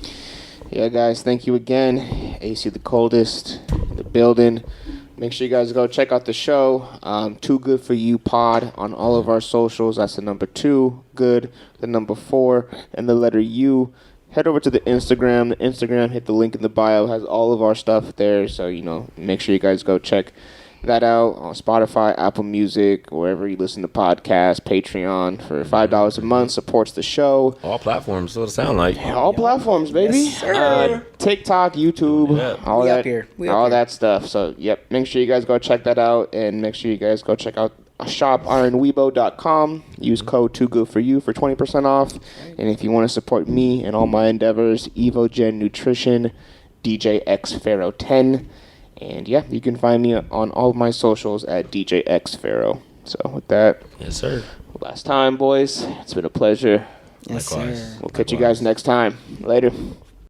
Yeah, guys, thank you again. AC the Coldest in the building. Make sure you guys go check out the show. Too Good For You Pod on all of our socials. That's the number 2, good, the number 4, and the letter U. Head over to the Instagram. The Instagram, hit the link in the bio. It has all of our stuff there. So, make sure you guys go check that out on Spotify, Apple Music, wherever you listen to podcasts, Patreon for $5 a month supports the show. All platforms. What it sound like? All platforms, baby. Yes, sir. TikTok, YouTube, Yeah. all We that, up here. We up all here. that stuff. So, yep. Make sure you guys go check that out, and make sure you guys go check out shop IRONWEEBO.com. Use code 2GoodForYou for 20% off. And if you want to support me and all my endeavors, EVOGEN Nutrition, DJ X Pharaoh 10. And yeah, you can find me on all of my socials at DJ X Pharaoh. So with that, Yes, sir. last time, boys. It's been a pleasure. Yes, Likewise. sir. We'll catch you guys next time. Later.